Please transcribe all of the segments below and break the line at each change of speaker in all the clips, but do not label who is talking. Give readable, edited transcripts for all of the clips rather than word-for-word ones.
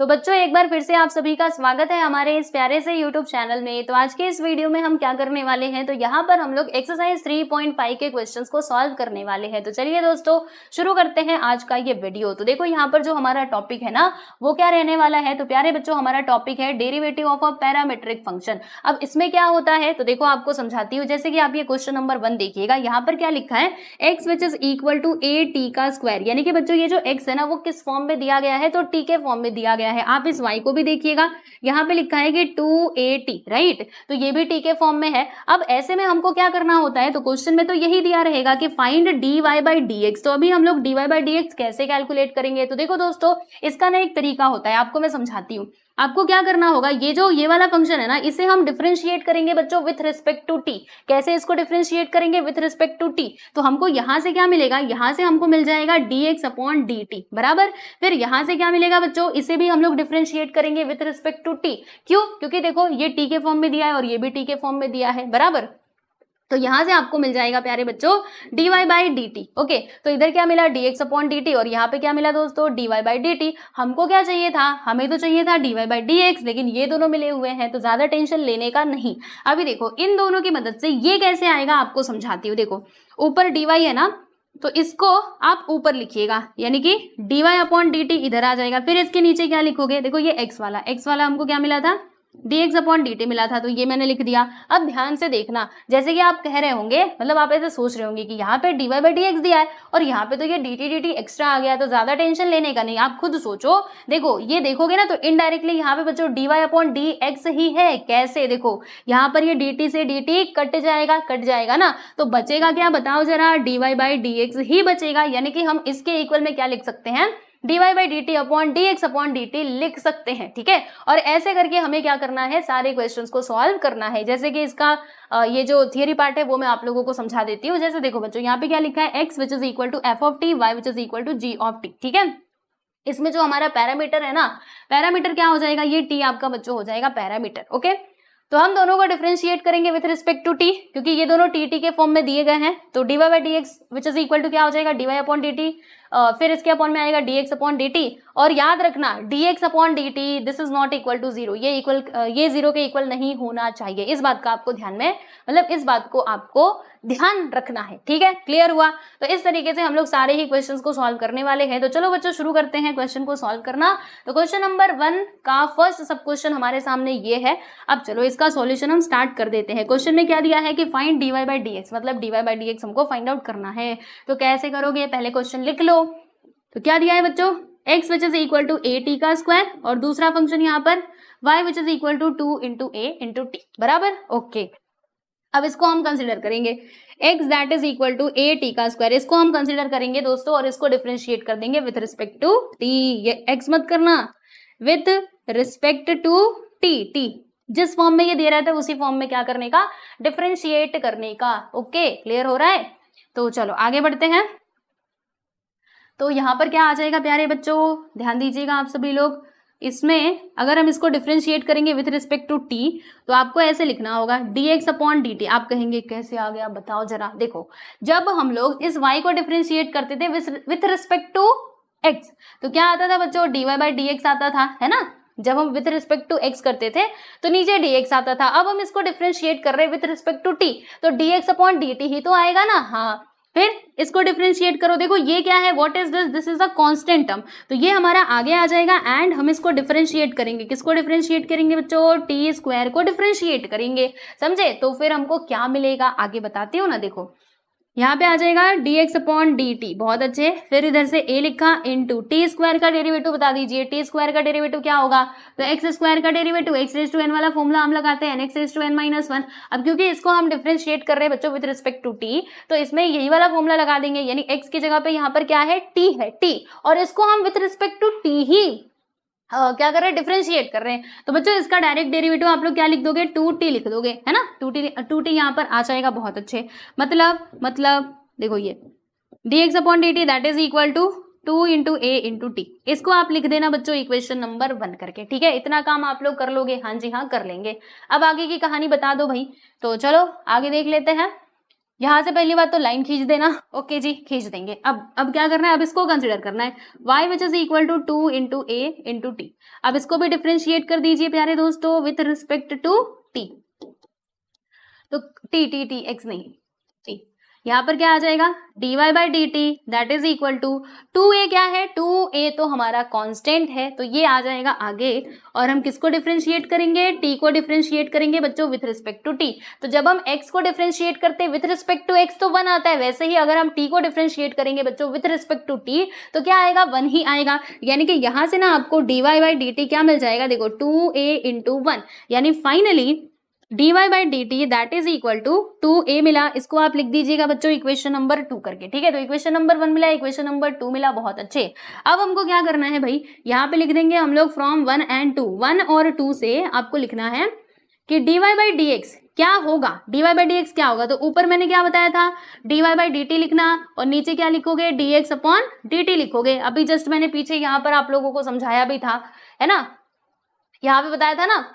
तो बच्चों एक बार फिर से आप सभी का स्वागत है हमारे इस प्यारे से YouTube चैनल में। तो आज के इस वीडियो में हम क्या करने वाले हैं, तो यहाँ पर हम लोग एक्सरसाइज 3.5 के क्वेश्चंस को सॉल्व करने वाले हैं। तो चलिए दोस्तों शुरू करते हैं आज का ये वीडियो। तो देखो यहाँ पर जो हमारा टॉपिक है ना वो क्या रहने वाला है, तो प्यारे बच्चों हमारा टॉपिक है derivative of a parametric function. अब इसमें क्या होता है तो देखो आपको समझाती हूँ। जैसे कि आप ये क्वेश्चन नंबर 1 देखिएगा, यहाँ पर क्या लिखा है, x which is equal to a t का स्क्वायर। यानी कि बच्चों ये जो एक्स है ना वो किस फॉर्म में दिया गया है, तो टी के फॉर्म में दिया गया है। आप इस y को भी देखिएगा, यहाँ पे लिखा है कि 2at, राइट, तो ये भी t के फॉर्म में है। अब ऐसे में हमको क्या करना होता है, तो क्वेश्चन में तो यही दिया रहेगा कि फाइंड dy बाई dx। तो अभी हम लोग dy बाई dx कैसे कैलकुलेट करेंगे, तो देखो दोस्तों इसका ना एक तरीका होता है, आपको मैं समझाती हूँ। आपको क्या करना होगा, ये वाला फंक्शन है ना इसे हम डिफरेंशिएट करेंगे बच्चों विथ रिस्पेक्ट टू टी। कैसे इसको डिफरेंशिएट करेंगे विथ रिस्पेक्ट टू टी, तो हमको यहाँ से क्या मिलेगा, यहाँ से हमको मिल जाएगा dx अपॉन dt बराबर। फिर यहाँ से क्या मिलेगा बच्चों, इसे भी हम लोग डिफरेंशिएट करेंगे विथ रिस्पेक्ट टू टी। क्यों, क्योंकि देखो ये टी के फॉर्म में दिया है और ये भी टी के फॉर्म में दिया है बराबर। तो यहां से आपको मिल जाएगा प्यारे बच्चों dy बाई dt। ओके, तो इधर क्या मिला dx अपॉन dt और यहाँ पे क्या मिला दोस्तों dy बाई dt। हमको क्या चाहिए था, हमें तो चाहिए था dy बाई dx, लेकिन ये दोनों मिले हुए हैं तो ज्यादा टेंशन लेने का नहीं। अभी देखो इन दोनों की मदद से ये कैसे आएगा आपको समझाती हूँ। देखो ऊपर dy है ना, तो इसको आप ऊपर लिखिएगा, यानी कि dy अपॉन dt इधर आ जाएगा। फिर इसके नीचे क्या लिखोगे, देखो ये x वाला हमको क्या मिला था, dx अपॉन dt मिला था, तो ये मैंने लिख दिया। अब ध्यान से देखना, जैसे कि आप कह रहे होंगे, मतलब आप ऐसे सोच रहे होंगे कि यहाँ पे dy बाई dx दिया है और यहाँ पे तो ये dt एक्स्ट्रा आ गया, तो ज्यादा टेंशन लेने का नहीं। आप खुद सोचो, देखो ये देखोगे ना तो इनडायरेक्टली यहाँ पे बच्चों dy अपॉन dx ही है। कैसे, देखो यहाँ पर ये dt से dt कट जाएगा ना, तो बचेगा क्या बताओ जरा, dy बाई dx ही बचेगा। यानी कि हम इसके इक्वल में क्या लिख सकते हैं, dy by dt upon dx upon dt लिख सकते हैं, ठीक है। और ऐसे करके हमें क्या करना है, सारे क्वेश्चंस को सॉल्व करना है। जैसे कि इसका ये जो थियरी पार्ट है वो मैं आप लोगों को समझा देती हूँ। जैसे देखो बच्चों यहाँ पे क्या लिखा है, x which is equal to f of t, y which is equal to g of t, ठीक है। इसमें जो हमारा पैरामीटर है ना, पैरामीटर क्या हो जाएगा, ये t आपका बच्चों हो जाएगा पैरामीटर। ओके, तो हम दोनों को डिफरेंशिएट करेंगे विथ रिस्पेक्ट टू टी, क्योंकि ये दोनों टी के फॉर्म में दिए गए हैं। तो dy by dx which is equal to क्या हो जाएगा, dy अपॉन dt, फिर इसके अपॉन में आएगा dx अपॉन dt। और याद रखना dx upon dt this is not equal to zero, ये जीरो के इक्वल नहीं होना चाहिए। इस बात का आपको ध्यान में, मतलब इस बात को आपको ध्यान रखना है, ठीक है। क्लियर हुआ, तो इस तरीके से हम लोग सारे ही क्वेश्चंस को सॉल्व करने वाले हैं। तो चलो बच्चों शुरू करते हैं क्वेश्चन को सॉल्व करना। तो क्वेश्चन नंबर 1 का फर्स्ट सब क्वेश्चन हमारे सामने ये है। अब चलो इसका सॉल्यूशन हम स्टार्ट कर देते हैं। क्वेश्चन में क्या दिया है कि फाइंड dy बाई dx, मतलब dy बाई dx हमको फाइंड आउट करना है। तो कैसे करोगे, पहले क्वेश्चन लिख लो। तो क्या दिया है बच्चों, x which is equal to a t का स्क्वायर और दूसरा फंक्शन यहाँ पर y which is equal to 2 into a into t बराबर। ओके, अब इसको हम कंसिडर करेंगे, x that is equal to a t का स्क्वायर, इसको हम कंसिडर करेंगे दोस्तों और इसको डिफरेंशिएट कर देंगे विथ रिस्पेक्ट टू t। ये x मत करना, विथ रिस्पेक्ट टू t जिस फॉर्म में ये दे रहा था उसी फॉर्म में क्या करने का, डिफरेंशिएट करने का। ओके, क्लियर हो रहा है। तो चलो आगे बढ़ते हैं। तो यहाँ पर क्या आ जाएगा प्यारे बच्चों, ध्यान दीजिएगा आप सभी लोग। इसमें अगर हम इसको डिफरेंशिएट करेंगे विथ रिस्पेक्ट टू टी, तो आपको ऐसे लिखना होगा dx अपॉन dt। आप कहेंगे कैसे आ गया बताओ जरा। देखो जब हम लोग इस y को डिफरेंशिएट करते थे विथ रिस्पेक्ट टू x, तो क्या आता था बच्चों, dy बाई dx आता था, है ना। जब हम विथ रिस्पेक्ट टू x करते थे तो नीचे dx आता था। अब हम इसको डिफरेंशिएट कर रहे हैं विथ रिस्पेक्ट टू t, तो dx अपॉन dt ही तो आएगा ना। हाँ, फिर इसको डिफरेंशिएट करो, देखो ये क्या है, what is this, this is a constant term, तो ये हमारा आगे आ जाएगा। एंड हम इसको डिफरेंशिएट करेंगे, किसको डिफरेंशिएट करेंगे बच्चों, टी स्क्वायर को डिफरेंशिएट करेंगे, समझे। तो फिर हमको क्या मिलेगा आगे बताती हूँ ना। देखो यहाँ पे आ जाएगा dx अपॉन dt, बहुत अच्छे। फिर इधर से a लिखा इंटू टी स्क्वायर का डेरिवेटिव बता दीजिए, टी स्क्वायर का डेरिवेटिव क्या होगा, तो एक्स स्क्वायर का derivative x raise to n वाला फॉर्मूला हम लगाते हैं x raise to n minus 1। अब क्योंकि इसको हम डिफरेंशिएट कर रहे हैं बच्चों विथ रिस्पेक्ट टू t, तो इसमें यही वाला फॉर्मूला लगा देंगे, यानी x की जगह पे यहाँ पर क्या है, t है, t, और इसको हम विथ रिस्पेक्ट टू t ही क्या कर रहे हैं, डिफरेंशिएट कर रहे हैं। तो बच्चों इसका डायरेक्ट डेरिवेटिव आप लोग क्या लिख दोगे, 2t लिख दोगे, है ना। 2t यहाँ पर आ जाएगा, बहुत अच्छे। मतलब देखो ये dx upon dt that is equal to 2 into a into t, इसको आप लिख देना बच्चों इक्वेशन नंबर 1 करके, ठीक है। इतना काम आप लोग कर लोगे, हाँ जी हाँ कर लेंगे। अब आगे की कहानी बता दो भाई। तो चलो आगे देख लेते हैं। यहाँ से पहली बात तो लाइन खींच देना, ओके जी खींच देंगे। अब क्या करना है, अब इसको कंसिडर करना है y which is equal to 2 into a into t. अब इसको भी डिफ्रेंशिएट कर दीजिए प्यारे दोस्तों विथ रिस्पेक्ट टू t। तो टी एक्स नहीं टी, यहाँ पर क्या आ जाएगा dy by d t that is equal to 2a। क्या है 2a तो हमारा कांस्टेंट है, तो ये आ जाएगा आगे। और हम किसको डिफरेंशिएट करेंगे, t को डिफरेंशिएट करेंगे बच्चों विथ रिस्पेक्ट टू t। तो जब हम x को डिफरेंशिएट करते हैं विथ रिस्पेक्ट टू x तो 1 आता है, वैसे ही अगर हम t को डिफरेंशिएट करेंगे बच्चों विथ रिस्पेक्ट टू t तो क्या आएगा 1 ही आएगा। यानी कि यहाँ से ना आपको dy बाई डी टी क्या मिल जाएगा, देखो 2a इंटू 1, यानी finally dy by d t that is equal to 2a मिला। इसको आप लिख दीजिएगा बच्चों इक्वेशन नंबर 2 करके, ठीक है। तो इक्वेशन नंबर 1 मिला, इक्वेशन नंबर 2 मिला, बहुत अच्छे। अब हमको क्या करना है भाई, यहाँ पे लिख देंगे हम लोग फ्रॉम 1 एंड 2, 1 और 2 से आपको लिखना है कि dy बाई डी एक्स क्या होगा, dy बाई डी एक्स क्या होगा। तो ऊपर मैंने क्या बताया था dy बाई डी टी लिखना, और नीचे क्या लिखोगे dx अपॉन dt लिखोगे। अभी जस्ट मैंने पीछे यहाँ पर आप लोगों को समझाया भी था, है ना, यहाँ पे बताया था ना।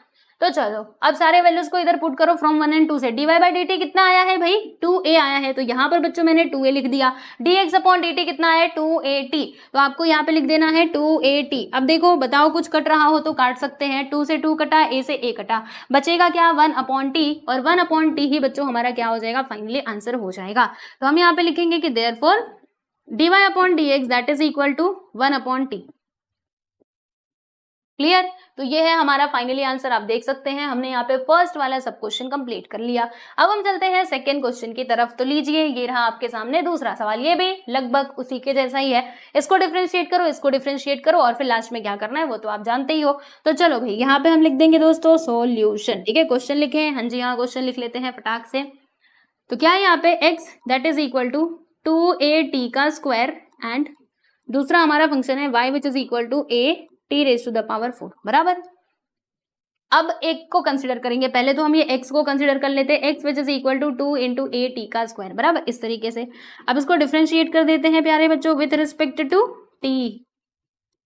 तो चलो अब सारे वैल्यूज को इधर पुट करो फ्रॉम 1 एंड 2 से। dy बाई डी टी कितना आया है भाई 2a आया है, तो यहाँ पर बच्चों मैंने 2a लिख दिया। dx अपॉन dt कितना है 2at, तो आपको यहाँ पे लिख देना है 2at। अब देखो बताओ कुछ कट रहा हो तो काट सकते हैं, 2 से 2 कटा, a से a कटा, बचेगा क्या 1 अपॉन t, और 1 अपॉन t ही बच्चों हमारा क्या हो जाएगा फाइनली आंसर हो जाएगा। तो हम यहाँ पे लिखेंगे कि therefore dy upon dx that is equal to 1 upon t। Clear, तो ये है हमारा फाइनली आंसर। आप देख सकते हैं हमने यहाँ पे फर्स्ट वाला सब क्वेश्चन कंप्लीट कर लिया। अब हम चलते हैं सेकंड क्वेश्चन की तरफ। तो लीजिए ये रहा आपके सामने दूसरा सवाल, ये भी लगभग उसी के जैसा ही है। इसको डिफरेंशिएट करो, इसको डिफरेंशिएट करो, और फिर लास्ट में क्या करना है वो तो आप जानते ही हो। तो चलो भाई यहाँ पे हम लिख देंगे दोस्तों सोल्यूशन, ठीक है। क्वेश्चन लिखे हैं, हाँ जी हाँ क्वेश्चन लिख लेते हैं फटाक से। तो क्या है यहाँ पे x that is equal to 2at का स्क्वायर एंड दूसरा हमारा फंक्शन है y which is equal to a t raise to the power 4 बराबर। अब एक को कंसिडर करेंगे, पहले तो हम ये x को कंसिडर कर लेते हैं, x which is equal to 2 into a t का स्क्वायर बराबर, इस तरीके से। अब इसको डिफरेंशिएट कर देते हैं प्यारे बच्चों विथ रिस्पेक्ट टू t,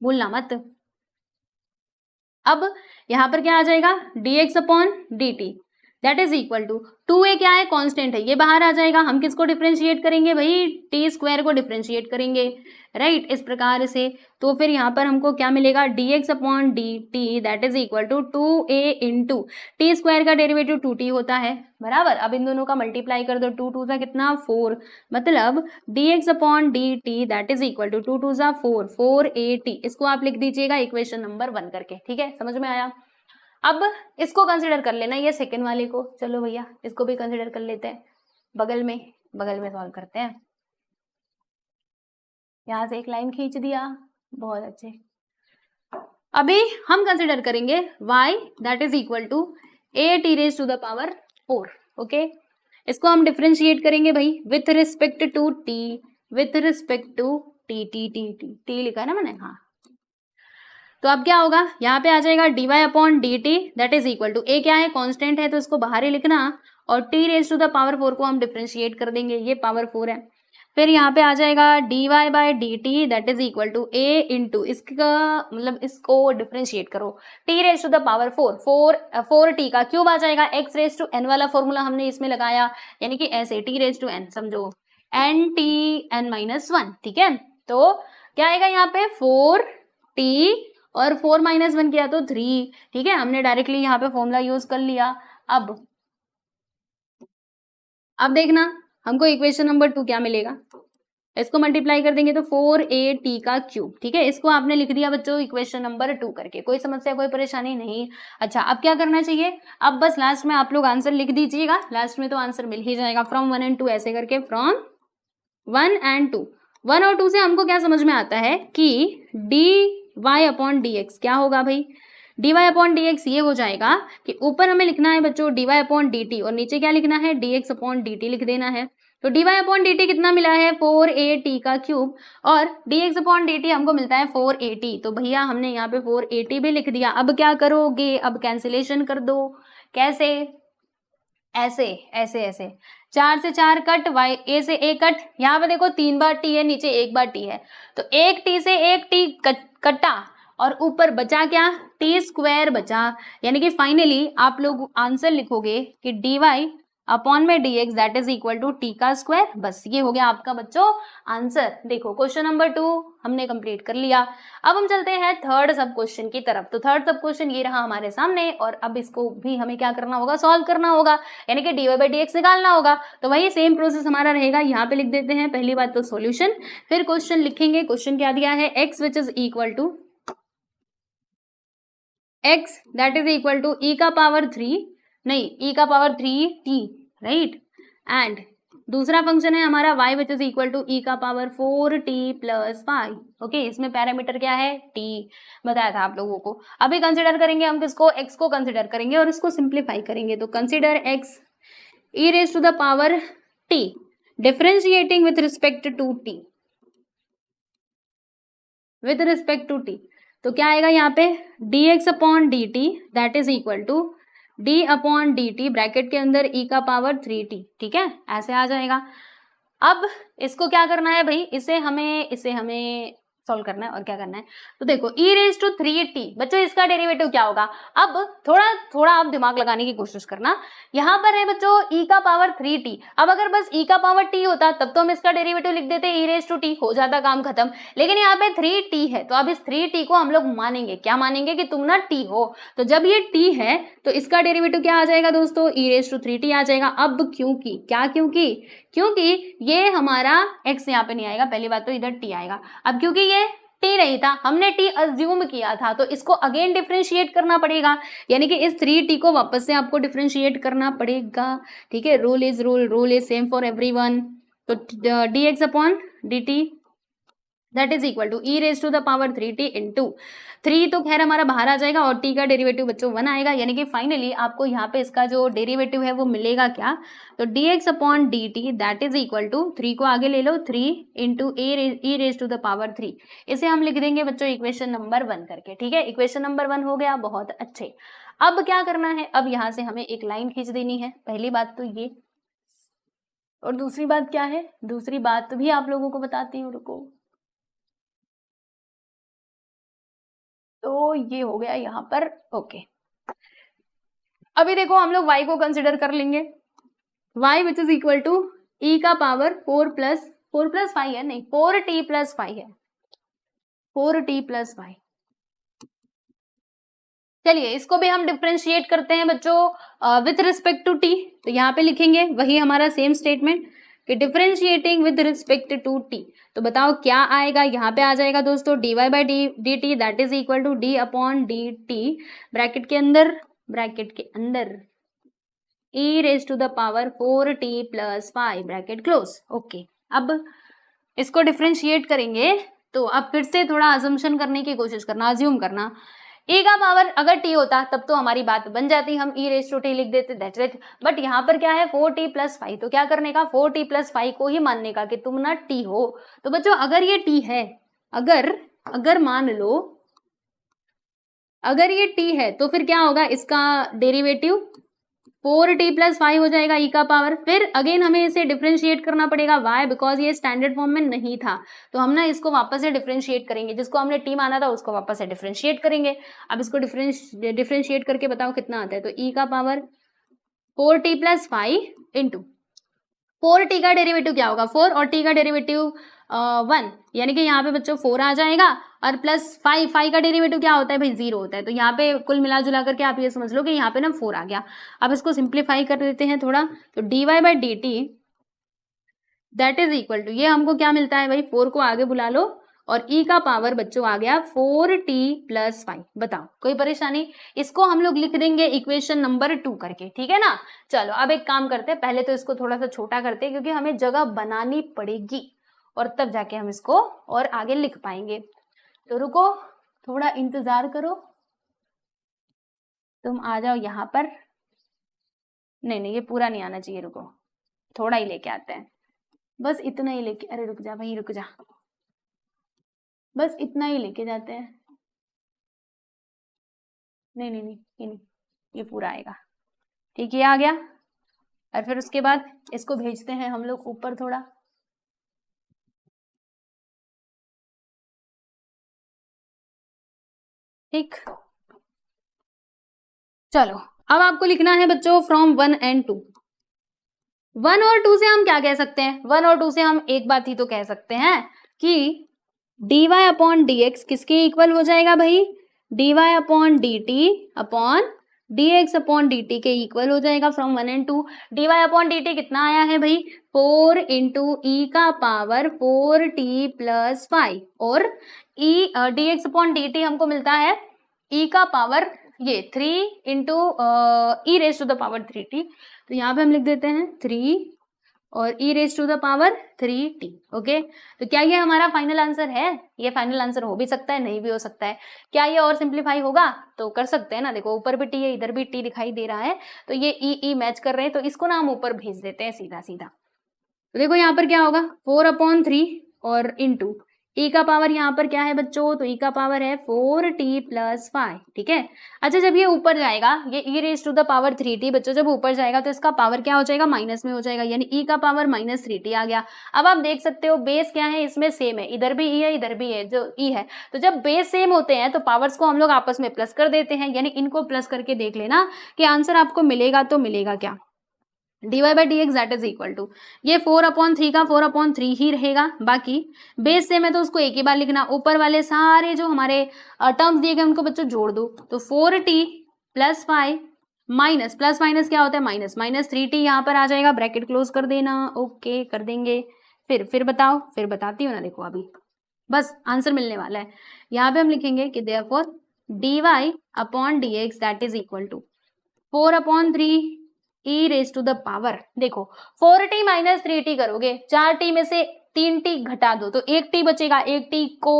भूलना मत। अब यहाँ पर क्या आ जाएगा dx upon dt that is equal to 2a क्या है कांस्टेंट है, ये बाहर आ जाएगा। हम किसको डिफरेंशिएट करेंगे भाई टी स्क्वायर को डिफरेंशिएट करेंगे, राइट, इस प्रकार से। तो फिर यहाँ पर हमको क्या मिलेगा dx upon dt that is equal to 2a into t square का डेरिवेटिव 2t होता है बराबर। अब इन दोनों का मल्टीप्लाई कर दो, 2 2 सा कितना 4, मतलब dx upon dt that is equal to 2 2 सा 4 4at। इसको आप लिख दीजिएगा इक्वेशन नंबर 1 करके, ठीक है, समझ में आया। अब इसको कंसिडर कर लेना ये सेकंड वाले को, चलो भैया इसको भी कंसिडर कर लेते हैं, बगल में सॉल्व करते हैं। यहाँ से एक लाइन खींच दिया, बहुत अच्छे। अभी हम कंसिडर करेंगे y that is equal to a t raise to the power 4, okay. इसको हम डिफरेंशिएट करेंगे भाई with respect to t, with respect to t लिखा है ना मैंने, हाँ। तो अब क्या होगा यहाँ पे आ जाएगा dy upon d t that is equal to a क्या है कांस्टेंट है तो इसको बाहर ही लिखना, और t raise to the power 4 को हम डिफरेंशिएट कर देंगे, ये पावर 4 है। फिर यहाँ पे आ जाएगा dy by d t that is equal to a into इसका मतलब इसको डिफरेंशिएट करो t raise to the power 4 t का क्यूब आ जाएगा, x रेज टू n वाला फॉर्मूला हमने इसमें लगाया, यानी कि ऐसे t रेज टू n समझो n माइनस 1, ठीक है। तो क्या आएगा यहाँ पे 4t और 4 माइनस 1 किया तो 3, ठीक है, हमने डायरेक्टली यहाँ पे फॉर्मूला यूज कर लिया। अब देखना हमको इक्वेशन नंबर 2 क्या मिलेगा, इसको मल्टीप्लाई कर देंगे तो 4at का क्यूब, ठीक है। इसको आपने लिख दिया बच्चों इक्वेशन नंबर 2 करके, कोई समस्या कोई परेशानी नहीं। अच्छा अब क्या करना चाहिए, अब बस लास्ट में आप लोग आंसर लिख दीजिएगा, लास्ट में तो आंसर मिल ही जाएगा। फ्रॉम 1 एंड 2 ऐसे करके, फ्रॉम 1 एंड 2, 1 और 2 से हमको क्या समझ में आता है कि dy अपॉन dx क्या होगा भाई, dy अपॉन dx ये हो जाएगा कि ऊपर हमें लिखना है बच्चों dy अपॉन dt और नीचे क्या लिखना है dx अपॉन dt लिख देना है। तो dy अपॉन dt कितना मिला है 4at का क्यूब, और dx अपॉन dt हमको मिलता है 4at, तो भैया हमने यहाँ पे 4at भी लिख दिया। अब क्या करोगे, अब कैंसिलेशन कर दो, कैसे, ऐसे ऐसे ऐसे, 4 से 4 कट, y a से a कट, यहाँ पे देखो 3 बार t है, नीचे 1 बार t है, तो 1 t से 1 t कटा और ऊपर बचा क्या t स्क्वायर बचा, यानी कि फाइनली आप लोग आंसर लिखोगे कि dy अपॉन में dx that is equal to t का स्क्वायर। बस ये हो गया आपका बच्चों आंसर। देखो क्वेश्चन नंबर 2 हमने कंप्लीट कर लिया। अब हम चलते हैं थर्ड सब क्वेश्चन की तरफ। तो थर्ड सब क्वेश्चन ये रहा हमारे सामने और अब इसको भी हमें क्या करना होगा, सॉल्व करना होगा, यानी कि dy बाई dx निकालना होगा। तो वही सेम प्रोसेस हमारा रहेगा, यहाँ पे लिख देते हैं पहली बात तो सॉल्यूशन, फिर क्वेश्चन लिखेंगे। क्वेश्चन क्या दिया है, x which is equal to x that is equal to e का पावर 3 नहीं e का पावर 3t राइट, एंड दूसरा फंक्शन है हमारा y which is equal to e का पावर 4t प्लस 5। ओके, इसमें पैरामीटर क्या है, t बताया था आप लोगों को। अभी कंसिडर करेंगे हम किसको, x को कंसिडर करेंगे और इसको सिंप्लीफाई करेंगे। तो consider x e raise to the power t differentiating with respect to t, with respect to t। तो क्या आएगा यहाँ पे, dx upon dt that is equal to d upon dt bracket के अंदर e का पावर 3t। ठीक है, ऐसे आ जाएगा। अब इसको क्या करना है भाई, इसे हमें सॉल्व करना है और क्या करना है। तो देखो e रेज टू 3t बच्चों इसका डेरिवेटिव क्या होगा। अब थोड़ा आप दिमाग लगाने की कोशिश करना। यहाँ पर है बच्चों e का पावर 3t, अब अगर बस e का पावर t होता तब तो हम इसका डेरिवेटिव लिख देते e रेज टू t, हो जाता काम खत्म। लेकिन यहाँ पे 3t है तो अब इस 3t को हम लोग मानेंगे, क्या मानेंगे कि तुम ना t हो। तो जब ये t है तो इसका डेरिवेटिव क्या आ जाएगा दोस्तों, e रेज टू 3t आ जाएगा। अब क्योंकि ये हमारा x यहाँ पे नहीं आएगा, पहली बात तो इधर t आएगा। अब क्योंकि ये t नहीं था, हमने t अज्यूम किया था, तो इसको अगेन डिफरेंशिएट करना पड़ेगा, यानी कि इस 3t को वापस से आपको डिफरेंशिएट करना पड़ेगा। ठीक है, rule is same for everyone. तो dx upon dt that is equal to e raise to the power 3t into 3 तो खैर हमारा बाहर आ जाएगा और t का डेरिवेटिव बच्चों 1 आएगा, यानी कि फाइनली आपको यहाँ पे इसका जो डेरिवेटिव है वो मिलेगा क्या, तो dx upon dt that is equal to 3 को आगे ले लो 3 into e raise to the power 3। इसे हम लिख देंगे बच्चों इक्वेशन नंबर 1 करके। ठीक है, इक्वेशन नंबर 1 हो गया, बहुत अच्छे। अब क्या करना है, अब यहाँ से हमें एक लाइन खींच देनी है, पहली बात तो ये, और दूसरी बात क्या है, दूसरी बात भी आप लोगों को बताती हूँ, रुको। तो ये हो गया यहाँ पर, ओके। अभी देखो हम लोग y को कंसिडर कर लेंगे, y which is equal to e का पावर 4 प्लस 5 है, नहीं 4t प्लस 5 है, 4t प्लस 5। चलिए इसको भी हम डिफरेंशिएट करते हैं बच्चों विथ रिस्पेक्ट टू t। तो यहाँ पे लिखेंगे वही हमारा सेम स्टेटमेंट कि differentiating with respect to t। तो बताओ क्या आएगा, यहाँ पे आ जाएगा दोस्तों dy by dt that is equal to d upon dt bracket के अंदर e raise to the power 4t plus 5 bracket close. Okay, अब इसको डिफरेंशिएट करेंगे तो अब फिर से थोड़ा अजम्पशन करने की कोशिश करना, अज्यूम करना। e का पावर अगर t होता तब तो हमारी बात बन जाती, हम e रेज टू t लिख देते, दैट्स इट। बट यहाँ पर क्या है 4t प्लस 5, तो क्या करने का, 4t प्लस 5 को ही मानने का कि तुम ना t हो। तो बच्चों अगर ये t है, अगर मान लो अगर ये t है तो फिर क्या होगा, इसका डेरिवेटिव 4t प्लस 5 हो जाएगा e का पावर। फिर अगेन हमें इसे डिफरेंशिएट करना पड़ेगा, वाई, बिकॉज ये स्टैंडर्ड फॉर्म में नहीं था। तो हम ना इसको वापस से डिफरेंशिएट करेंगे, जिसको हमने t माना था उसको वापस से डिफरेंशिएट करेंगे। अब इसको डिफरेंशिएट करके बताओ कितना आता है, तो e का power 4t plus 5 into 4t का डेरिवेटिव क्या होगा, 4 और t का डेरिवेटिव 1, यानी कि यहाँ पे बच्चों 4 आ जाएगा और प्लस 5 का डेरिवेटिव क्या होता है भाई, 0 होता है। तो यहाँ पे कुल मिला जुला करके आप ये समझ लो कि यहाँ पे ना 4 आ गया। अब इसको सिंप्लीफाई कर देते हैं थोड़ा, तो dy by dt that is equal to, ये हमको क्या मिलता है भाई, 4 को आगे बुला लो और e का पावर बच्चों आ गया 4t प्लस 5। बताओ कोई परेशानी, इसको हम लोग लिख देंगे इक्वेशन नंबर 2 करके। ठीक है ना, चलो अब एक काम करते हैं, पहले तो इसको थोड़ा सा छोटा करते हैं क्योंकि हमें जगह बनानी पड़ेगी और तब जाके हम इसको और आगे लिख पाएंगे। तो रुको, थोड़ा इंतजार करो, तुम आ जाओ यहाँ पर। नहीं ये पूरा नहीं आना चाहिए, रुको थोड़ा ही लेके आते हैं, बस इतना ही लेके, अरे रुक जा भाई रुक जा, बस इतना ही लेके जाते हैं। नहीं ये पूरा आएगा। ठीक है, आ गया। और फिर उसके बाद इसको भेजते हैं हम लोग ऊपर थोड़ा। ठीक, चलो अब आपको लिखना है बच्चों फ्रॉम 1 and 2। 1 और 2 से हम क्या कह सकते हैं, 1 और 2 से हम एक बात ही तो कह सकते हैं कि dy अपॉन dx किसके इक्वल हो जाएगा भाई, dy upon dt upon dx upon dt के इक्वल हो जाएगा from 1 and 2। dy upon dt कितना आया है भाई, 4 इंटू ई का पावर 4t प्लस 5 और dx अपॉन dt हमको मिलता है e का पावर ये 3 into e raise to the power 3t, तो यहाँ पे हम लिख देते हैं 3 और e raise to the power 3t। Okay, तो क्या ये हमारा फाइनल आंसर है, ये फाइनल आंसर हो भी सकता है नहीं भी हो सकता है। क्या ये और सिंप्लीफाई होगा, तो कर सकते हैं ना, देखो ऊपर भी t है इधर भी t दिखाई दे रहा है, तो ये e मैच कर रहे हैं, तो इसको ना हम ऊपर भेज देते हैं सीधा सीधा। तो देखो यहाँ पर क्या होगा 4/3 और इंटू ई का पावर यहाँ पर क्या है बच्चों, तो ई का पावर है 4t प्लस 5, ठीक है। अच्छा जब ये ऊपर जाएगा, ये e raise to the power 3t बच्चों जब ऊपर जाएगा तो इसका पावर क्या हो जाएगा, माइनस में हो जाएगा, यानी e का पावर -3t आ गया। अब आप देख सकते हो बेस क्या है, इसमें सेम है, इधर भी e है इधर भी है जो e है, तो जब बेस सेम होते हैं तो पावर्स को हम लोग आपस में प्लस कर देते हैं, यानी इनको प्लस करके देख लेना कि आंसर आपको मिलेगा, तो मिलेगा क्या, dy by D x that is equal to ये 4/3 का 4/3 ही रहेगा, बाकी बेस सेम है तो उसको एक ही बार लिखना, ऊपर वाले सारे जो हमारे टर्म्स दिए गए उनको बच्चों जोड़ दो, तो 4t plus 5 minus plus minus क्या होता है माइनस, -3t यहाँ पर आ जाएगा, ब्रैकेट क्लोज कर देना। ओके कर देंगे, फिर बताओ, फिर बताती हूँ ना, देखो अभी बस आंसर मिलने वाला है। यहाँ पे हम लिखेंगे कि therefore dy upon dx that is equal to 4/3 e raise to the power, देखो 4t माइनस 3t करोगे, 4t में से 3t घटा दो तो 1t बचेगा, 1t को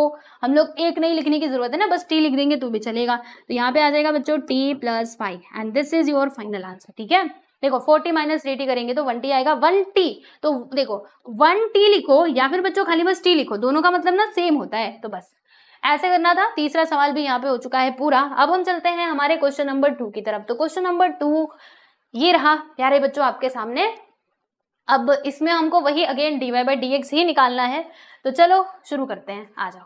हम लोग एक नहीं लिखने की जरूरत है ना, बस t लिख देंगे तो भी चलेगा, तो यहाँ पे आ जाएगा बच्चों t plus 5 and this is your final answer, ठीक है। देखो 4t माइनस 3t करेंगे तो 1t आएगा, 1t तो देखो 1t लिखो या फिर बच्चों खाली बस t लिखो, दोनों का मतलब ना सेम होता है, तो बस ऐसे करना था। तीसरा सवाल भी यहाँ पे हो चुका है पूरा। अब हम चलते हैं हमारे क्वेश्चन नंबर 2 की तरफ। तो क्वेश्चन नंबर 2 ये रहा प्यारे बच्चों आपके सामने। अब इसमें हमको वही again dy by D X ही निकालना है, तो चलो शुरू करते हैं, आ जाओ।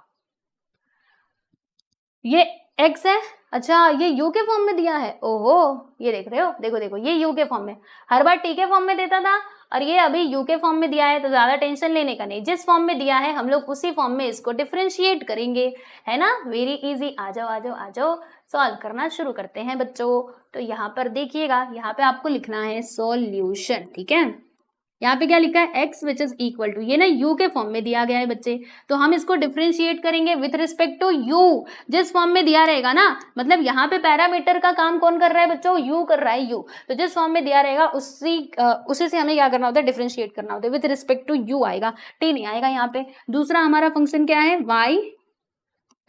ये x है, अच्छा ये u के फॉर्म में दिया है, ओहो ये देख रहे हो, देखो देखो ये u के फॉर्म में, हर बार t के फॉर्म में देता था और ये अभी u के फॉर्म में दिया है, तो ज्यादा टेंशन लेने का नहीं, जिस फॉर्म में दिया है हम लोग उसी फॉर्म में इसको डिफरेंशिएट करेंगे, है ना, वेरी इजी। आ जाओ आ जाओ आ जाओ, सॉल्व करना शुरू करते हैं बच्चों। तो यहाँ पर देखिएगा, यहाँ पे आपको लिखना है सॉल्यूशन, ठीक है। यहाँ पे क्या लिखा है x which is equal to, ये ना u के फॉर्म में दिया गया है बच्चे, तो हम इसको डिफरेंशिएट करेंगे विथ रिस्पेक्ट टू u, जिस फॉर्म में दिया रहेगा ना, मतलब यहाँ पे पैरामीटर का काम कौन कर रहा है बच्चों, u कर रहा है, u, तो जिस फॉर्म में दिया रहेगा उसी से हमें क्या करना होता है, डिफरेंशिएट करना होता है, विथ रिस्पेक्ट टू u आएगा, t नहीं आएगा यहाँ पे। दूसरा हमारा फंक्शन क्या है, y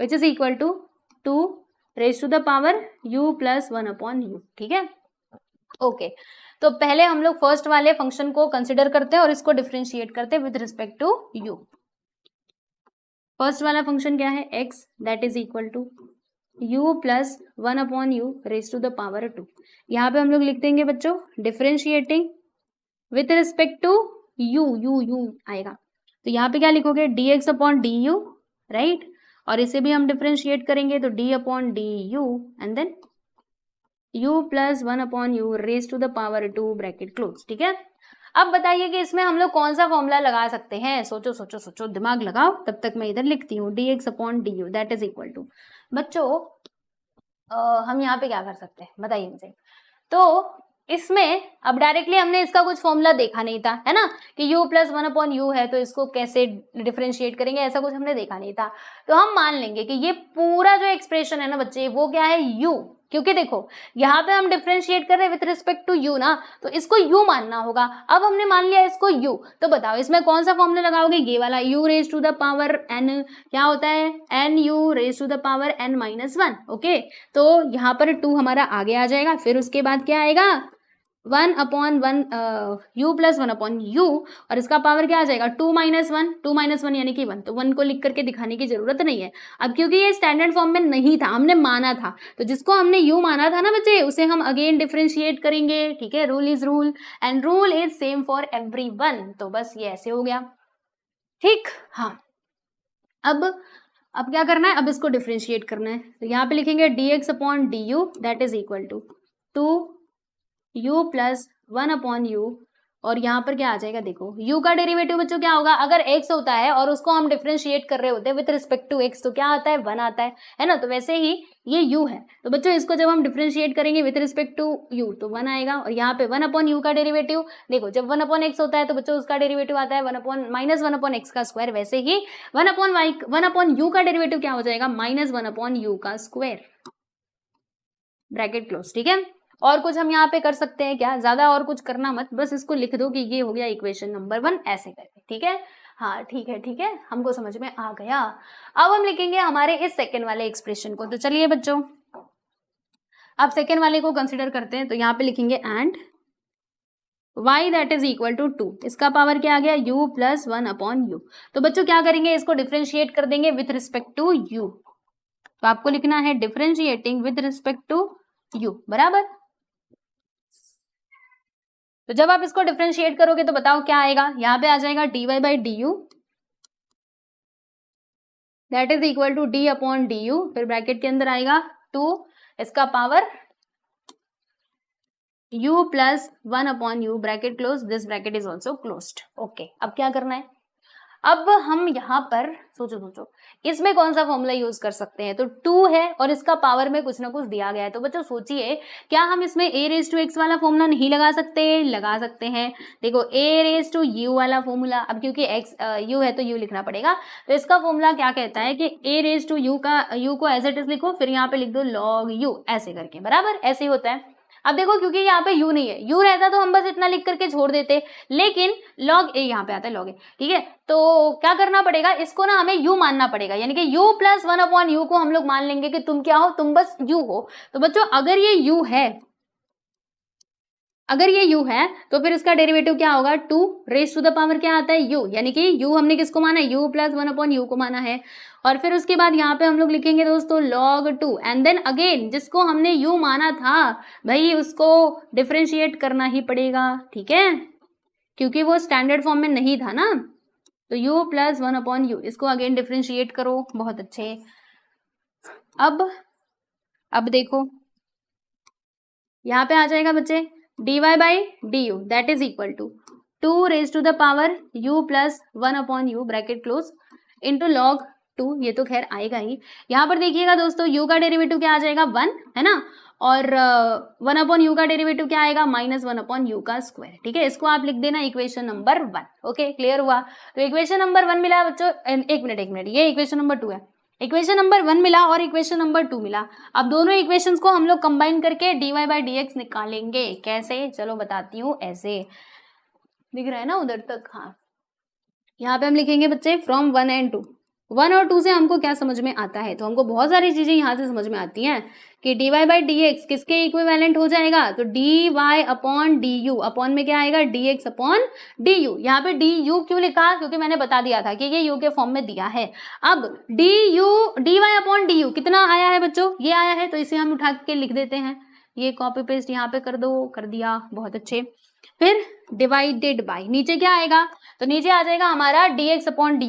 which is equal to 2 raise to the power u plus 1/u, ठीक है। ओके तो पहले हम लोग फर्स्ट वाले फंक्शन को कंसिडर करते हैं और इसको डिफरेंशिएट करते हैं with respect to u। First वाला फंक्शन क्या है, x that is equal to u plus 1/u raise to the power 2। यहाँ पे हम लोग लिख देंगे बच्चों differentiating with respect to u आएगा, तो यहाँ पे क्या लिखोगे dx अपॉन du, राइट, और इसे भी हम डिफरेंशिएट करेंगे तो d upon du and then u plus 1/u raise to the power 2 bracket close, ठीक है। अब बताइए कि इसमें हम लोग कौन सा फॉर्मूला लगा सकते हैं, सोचो सोचो सोचो, दिमाग लगाओ, तब तक मैं इधर लिखती हूँ dx upon du that is equal to, बच्चों हम यहाँ पे क्या कर सकते हैं बताइए मुझे। तो इसमें अब डायरेक्टली हमने इसका कुछ फॉर्मूला देखा नहीं था, है ना, कि u प्लस 1/u है तो इसको कैसे डिफरेंशिएट करेंगे, ऐसा कुछ हमने देखा नहीं था। तो हम मान लेंगे कि ये पूरा जो एक्सप्रेशन है ना बच्चे, वो क्या है u, क्योंकि देखो यहाँ पे हम डिफरेंशिएट कर रहे हैं विथ रिस्पेक्ट टू u ना, तो इसको u मानना होगा। अब हमने मान लिया इसको u, तो बताओ इसमें कौन सा फॉर्मूला लगाओगे, ये वाला u raise to the power n, क्या होता है nu raise to the power n minus 1। Okay तो यहाँ पर 2 हमारा आगे आ जाएगा, फिर उसके बाद क्या आएगा 1/1 u प्लस 1/u और इसका पावर क्या आ जाएगा 2 माइनस 1 यानी कि 1, तो 1 को लिख करके दिखाने की जरूरत नहीं है। अब क्योंकि ये स्टैंडर्ड फॉर्म में नहीं था, हमने माना था, तो जिसको हमने u माना था ना बच्चे, उसे हम अगेन डिफरेंशिएट करेंगे, ठीक है। Rule is rule and rule is same for everyone, तो बस ये ऐसे हो गया, ठीक। हाँ अब क्या करना है, अब इसको डिफरेंशिएट करना है, तो यहाँ पे लिखेंगे dx upon du that is equal to 2 u plus 1/u और यहाँ पर क्या आ जाएगा, देखो u का डेरिवेटिव बच्चों क्या होगा, अगर x होता है और उसको हम डिफरेंशिएट कर रहे होते हैं विथ रिस्पेक्ट टू x तो क्या आता है, 1 आता है ना। तो वैसे ही ये u है, तो बच्चों इसको जब हम डिफरेंशिएट करेंगे विथ रिस्पेक्ट टू u तो 1 आएगा। और यहाँ पे 1 अपॉन u का डेरिवेटिव, देखो जब 1 अपॉन x होता है तो बच्चों उसका डेरिवेटिव आता है 1 अपॉन x का स्क्वायर, वैसे ही 1 अपॉन u का डेरिवेटिव क्या हो जाएगा, -1 अपॉन u का स्क्वायर, ब्रैकेट क्लोज। ठीक है, और कुछ हम यहाँ पे कर सकते हैं क्या, ज्यादा और कुछ करना मत, बस इसको लिख दो कि ये हो गया इक्वेशन नंबर 1 ऐसे करके। ठीक है, हाँ ठीक है, हमको समझ में आ गया। अब हम लिखेंगे हमारे इस सेकेंड वाले एक्सप्रेशन को। तो चलिए बच्चों अब सेकेंड वाले को कंसिडर करते हैं। तो यहाँ पे लिखेंगे and y that is equal to 2, इसका पावर क्या आ गया, u प्लस 1 अपॉन u। तो बच्चों क्या करेंगे, इसको डिफरेंशिएट कर देंगे विथ रिस्पेक्ट टू u। तो आपको लिखना है differentiating with respect to u, बराबर। तो जब आप इसको डिफरेंशिएट करोगे तो बताओ क्या आएगा, यहाँ पे आ जाएगा dy by d u that is equal to d upon d u, फिर ब्रैकेट के अंदर आएगा 2, इसका पावर u plus 1 upon u, bracket close, this bracket is also closed. Okay, अब क्या करना है, अब हम यहाँ पर सोचो इसमें कौन सा फॉर्मूला यूज कर सकते हैं। तो 2 है और इसका पावर में कुछ ना कुछ दिया गया है, तो बच्चों सोचिए क्या हम इसमें a रेज टू x वाला फॉर्मूला नहीं लगा सकते, लगा सकते हैं। देखो a रेज टू u वाला फॉर्मूला, अब क्योंकि x u है तो u लिखना पड़ेगा, तो इसका फॉर्मूला क्या कहता है कि a रेज टू u का u को एज इट इज लिखो, फिर यहाँ पे लिख दो log u, ऐसे करके, बराबर ऐसे ही होता है। अब देखो क्योंकि यहाँ पे u नहीं है, u रहता तो हम बस इतना लिख करके छोड़ देते, लेकिन log a यहाँ पे आता है log a। ठीक है, तो क्या करना पड़ेगा, इसको ना हमें u मानना पड़ेगा, यानी कि u प्लस 1 अपॉन u को हम लोग मान लेंगे कि तुम क्या हो, तुम बस u हो। तो बच्चों अगर ये u है, अगर ये u है तो फिर इसका डेरिवेटिव क्या होगा, 2 रेज टू द पावर क्या आता है u, यानी कि u हमने किसको माना है, u प्लस 1 अपॉन u को माना है। और फिर उसके बाद यहाँ पे हम लोग लिखेंगे दोस्तों log 2 एंड देन अगेन जिसको हमने u माना था भाई उसको डिफरेंशिएट करना ही पड़ेगा। ठीक है, क्योंकि वो स्टैंडर्ड फॉर्म में नहीं था ना, तो u प्लस 1 अपॉन u, इसको अगेन डिफरेंशिएट करो, बहुत अच्छे। अब देखो यहाँ पे आ जाएगा बच्चे dy by d u that is equal to 2 raise to the power u plus 1 upon u, bracket close, into log 2, ये तो खैर आएगा ही। यहाँ पर देखिएगा दोस्तों u का डेरिवेटिव क्या आ जाएगा, 1 है ना, और 1 अपॉन u का डेरिवेटिव क्या आएगा, -1 अपॉन u का स्क्वायर। ठीक है, इसको आप लिख देना इक्वेशन नंबर 1। ओके, क्लियर हुआ। तो इक्वेशन नंबर 1 मिला बच्चों, एक मिनट, ये इक्वेशन नंबर 2 है, इक्वेशन नंबर 1 मिला और इक्वेशन नंबर 2 मिला। अब दोनों इक्वेशंस को हम लोग कंबाइन करके dy बाई डी एक्स निकालेंगे, कैसे, चलो बताती हूँ। ऐसे दिख रहा है ना उधर तक, हाँ। यहाँ पे हम लिखेंगे बच्चे फ्रॉम 1 एंड 2, 1 और 2 से हमको क्या समझ में आता है, तो हमको बहुत सारी चीजें यहाँ से समझ में आती हैं कि dy बाई डी एक्स किसके इक्विवेलेंट हो जाएगा, तो dy upon d u, upon में क्या आएगा, dx अपॉन डी यू। यहाँ पे डी यू क्यों लिखा, क्योंकि मैंने बता दिया था कि ये u के फॉर्म में दिया है। अब dy अपॉन डी यू कितना आया है बच्चों, ये आया है, तो इसे हम उठा के लिख देते हैं, ये कॉपी पेस्ट यहाँ पे कर दो, कर दिया, बहुत अच्छे। फिर डिवाइडेड बाय, नीचे क्या आएगा, तो नीचे आ जाएगा हमारा dx अपॉन डी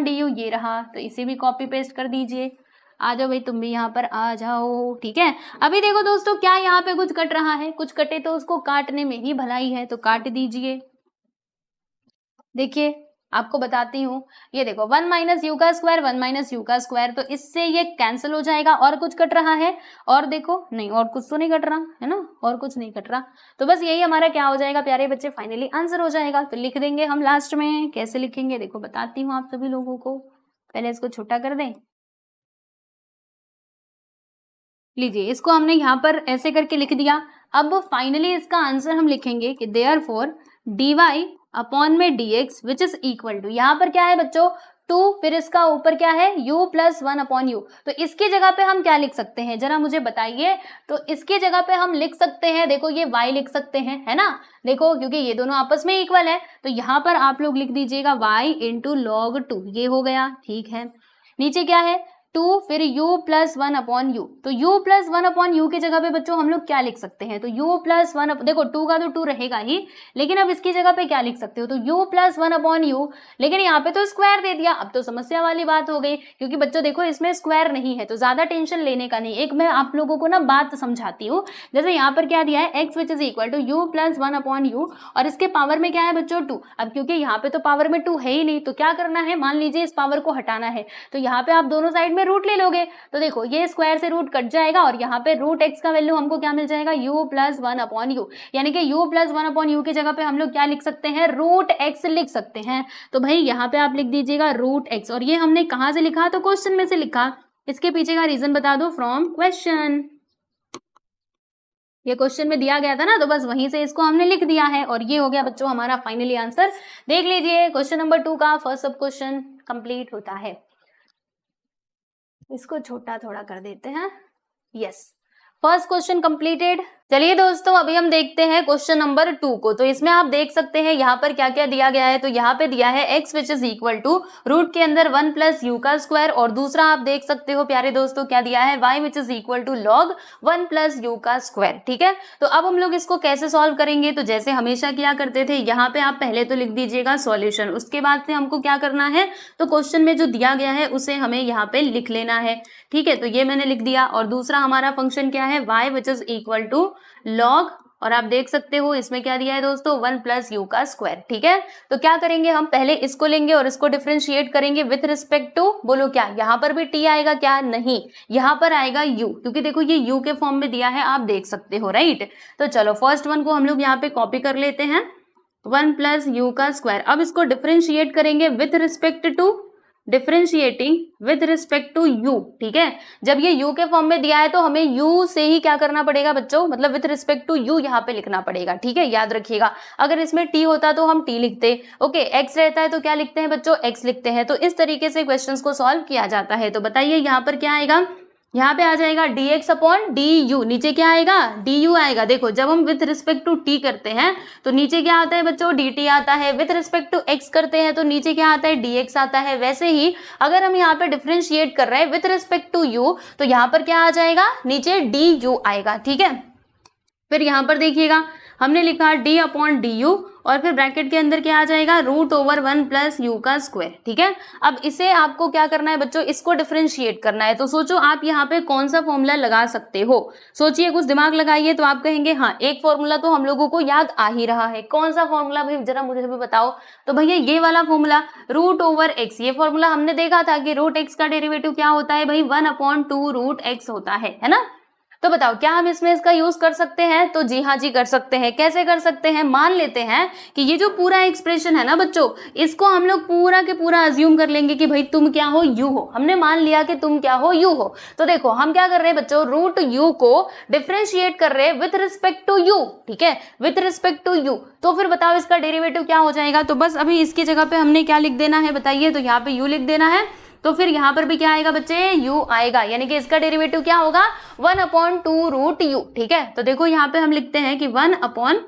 यू, ये रहा, तो इसे भी कॉपी पेस्ट कर दीजिए। आ जाओ भाई, तुम भी यहाँ पर आ जाओ। ठीक है, अभी देखो दोस्तों क्या यहाँ पे कुछ कट रहा है, कुछ कटे तो उसको काटने में ही भलाई है, तो काट दीजिए। देखिए आपको बताती हूँ, ये देखो 1 माइनस यू का स्क्वायर, 1 माइनस यू का स्क्वायर, तो इससे ये कैंसिल हो जाएगा। और कुछ कट रहा है, और देखो नहीं, और कुछ तो नहीं कट रहा है ना, और कुछ नहीं कट रहा, तो बस यही हमारा क्या हो जाएगा प्यारे बच्चे, फाइनली आंसर हो जाएगा। तो लिख देंगे हम लास्ट में, कैसे लिखेंगे देखो बताती हूँ आप सभी लोगों को, पहले इसको छोटा कर दें, लीजिए इसको हमने यहाँ पर ऐसे करके लिख दिया। अब फाइनली इसका आंसर हम लिखेंगे कि देयरफॉर dy अपॉन में dx which is equal to, यहाँ पर क्या है बच्चों 2, फिर इसका ऊपर क्या है u प्लस 1 अपॉन यू, तो इसकी जगह पे हम क्या लिख सकते हैं जरा मुझे बताइए। तो इसकी जगह पे हम लिख सकते हैं, देखो ये y लिख सकते हैं, है ना, देखो क्योंकि ये दोनों आपस में इक्वल है, तो यहाँ पर आप लोग लिख दीजिएगा y इंटू log 2, ये हो गया। ठीक है, नीचे क्या है 2 फिर u प्लस 1 अपॉन यू। तो u प्लस 1 अपॉन यू की जगह पे बच्चों हम लोग क्या लिख सकते हैं, तो u प्लस 1, देखो 2 का तो 2 रहेगा ही, लेकिन अब इसकी जगह पे क्या लिख सकते हो, तो u प्लस 1 अपॉन यू, लेकिन यहाँ पे तो स्क्वायर दे दिया। अब तो समस्या वाली बात हो गई, क्योंकि बच्चों देखो इसमें स्क्वायर नहीं है, तो ज्यादा टेंशन लेने का नहीं। एक मैं आप लोगों को ना बात समझाती हूँ। जैसे यहाँ पर क्या दिया है, x which is equal to u plus 1 upon u, और इसके पावर में क्या है बच्चों 2। अब क्योंकि यहाँ पे तो पावर में 2 है ही नहीं, तो क्या करना है, मान लीजिए इस पावर को हटाना है, तो यहाँ पे आप दोनों साइड में रूट ले लोगे। तो देखो ये स्क्वायर से रूट कट जाएगा, और यहाँ पे रूट एक्स का वैल्यू हमको क्या मिल जाएगा, u प्लस 1 अपॉन यू, यानी कि u प्लस 1 अपॉन यू की जगह पे हम लोग क्या लिख सकते हैं, रूट एक्स लिख सकते हैं। तो भाई यहाँ पे आप लिख दीजिएगा रूट एक्स, और ये हमने कहाँ से लिखा, तो क्वेश्चन में से लिखा। इसके पीछे का रीजन बता दो, फ्रॉम क्वेश्चन। ये क्वेश्चन में दिया गया था ना, तो बस वहीं से इसको हमने लिख दिया है, और ये हो गया बच्चों हमारा फाइनली आंसर। देख लीजिए क्वेश्चन नंबर 2 का फर्स्ट सब क्वेश्चन कंप्लीट होता है। इसको छोटा थोड़ा कर देते हैं, यस, फर्स्ट क्वेश्चन कंप्लीटेड। चलिए दोस्तों अभी हम देखते हैं क्वेश्चन नंबर 2 को। तो इसमें आप देख सकते हैं यहाँ पर क्या क्या दिया गया है। तो यहाँ पे दिया है x which is equal to root के अंदर 1 प्लस यू का स्क्वायर, और दूसरा आप देख सकते हो प्यारे दोस्तों क्या दिया है, y which is equal to log 1 plus u का स्क्वायर। ठीक है, तो अब हम लोग इसको कैसे सॉल्व करेंगे, तो जैसे हमेशा किया करते थे, यहाँ पे आप पहले तो लिख दीजिएगा सॉल्यूशन, उसके बाद से हमको क्या करना है, तो क्वेश्चन में जो दिया गया है उसे हमें यहाँ पे लिख लेना है। ठीक है, तो ये मैंने लिख दिया, और दूसरा हमारा फंक्शन क्या है, y which is equal to log, और आप देख सकते हो इसमें क्या दिया है दोस्तों, 1 प्लस यू का स्क्वायर। ठीक है, तो क्या करेंगे, हम पहले इसको लेंगे और इसको डिफरेंशिएट करेंगे विथ रिस्पेक्ट टू, बोलो क्या, यहाँ पर भी t आएगा क्या, नहीं, यहाँ पर आएगा u, क्योंकि देखो ये u के फॉर्म में दिया है, आप देख सकते हो, राइट। तो चलो फर्स्ट वन को हम लोग यहाँ पे कॉपी कर लेते हैं, 1 प्लस यू का स्क्वायर। अब इसको डिफरेंशिएट करेंगे with respect to, differentiating with respect to u। ठीक है, जब ये u के फॉर्म में दिया है तो हमें u से ही क्या करना पड़ेगा बच्चों, मतलब विथ रिस्पेक्ट टू u यहाँ पे लिखना पड़ेगा। ठीक है, याद रखिएगा, अगर इसमें t होता तो हम t लिखते, ओके, x रहता है तो क्या लिखते हैं बच्चों, x लिखते हैं। तो इस तरीके से क्वेश्चंस को सॉल्व किया जाता है। तो बताइए यहाँ पर क्या आएगा, यहाँ पे आ जाएगा dx अपॉन du, नीचे क्या आएगा, du आएगा। देखो जब हम विथ रिस्पेक्ट टू t करते हैं तो नीचे क्या आता है बच्चों, dt आता है, विथ रिस्पेक्ट टू x करते हैं तो नीचे क्या आता है, dx आता है। वैसे ही अगर हम यहाँ पे डिफरेंशिएट कर रहे हैं विथ रिस्पेक्ट टू u, तो यहाँ पर क्या आ जाएगा, नीचे du आएगा। ठीक है, फिर यहाँ पर देखिएगा हमने लिखा d अपॉन du, और फिर ब्रैकेट के अंदर क्या आ जाएगा, रूट ओवर 1 प्लस यू का स्क्वायर। ठीक है, अब इसे आपको क्या करना है बच्चों, इसको डिफरेंशिएट करना है। तो सोचो आप यहाँ पे कौन सा फॉर्मूला लगा सकते हो, सोचिए, कुछ दिमाग लगाइए। तो आप कहेंगे हाँ एक फॉर्मूला तो हम लोगों को याद आ ही रहा है, कौन सा फॉर्मूला भाई जरा मुझे भी बताओ। तो भैया ये वाला फॉर्मूला रूट ओवर एक्स, ये फॉर्मूला हमने देखा था कि रूट एक्स का डेरिवेटिव क्या होता है भाई, 1 अपॉन 2 रूट एक्स होता है ना। तो बताओ क्या हम इसमें इसका यूज कर सकते हैं, तो जी हाँ जी कर सकते हैं। कैसे कर सकते हैं, मान लेते हैं कि ये जो पूरा एक्सप्रेशन है ना बच्चों, इसको हम लोग पूरा के पूरा अज्यूम कर लेंगे कि भाई तुम क्या हो, यू हो। हमने मान लिया कि तुम क्या हो, यू हो। तो देखो हम क्या कर रहे हैं बच्चों, रूट यू को डिफरेंशिएट कर रहे हैं विथ रिस्पेक्ट टू यू। ठीक है, विथ रिस्पेक्ट टू यू। तो फिर बताओ इसका डेरिवेटिव क्या हो जाएगा। तो बस अभी इसकी जगह पे हमने क्या लिख देना है बताइए, तो यहाँ पे यू लिख देना है। तो फिर यहाँ पर भी क्या आएगा बच्चे, u आएगा, यानी कि इसका डेरिवेटिव क्या होगा, 1 अपॉन 2 रूट यू। ठीक है, तो देखो यहाँ पे हम लिखते हैं कि 1 अपॉन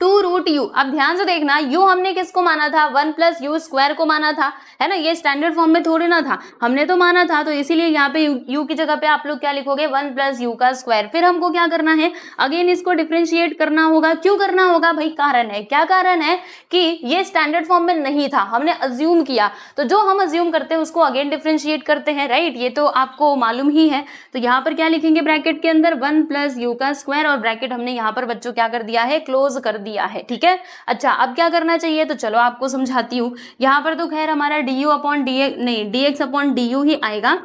2 रूट यू। अब ध्यान से देखना, u हमने किसको माना था, 1 प्लस यू स्क्वायर को माना था, है ना। ये स्टैंडर्ड फॉर्म में थोड़ी ना था, हमने तो माना था। तो इसीलिए यहाँ पे u की जगह पे आप लोग क्या लिखोगे, 1 प्लस यू का स्क्वायर। फिर हमको क्या करना है, अगेन इसको डिफरेंशिएट करना होगा। क्यों करना होगा भाई, कारण है। क्या कारण है कि ये स्टैंडर्ड फॉर्म में नहीं था, हमने अज्यूम किया। तो जो हम अज्यूम करते हैं उसको अगेन डिफरेंशिएट करते हैं, राइट। ये तो आपको मालूम ही है। तो यहाँ पर क्या लिखेंगे ब्रैकेट के अंदर, 1 प्लस यू का स्क्वायर, और ब्रैकेट हमने यहाँ पर बच्चों क्या कर दिया है, क्लोज कर दिया है। ठीक है, अच्छा अब क्या करना चाहिए, तो चलो आपको समझाती हूँ। यहाँ पर तो खैर हमारा d u upon d x नहीं, d x upon d u ही आएगा।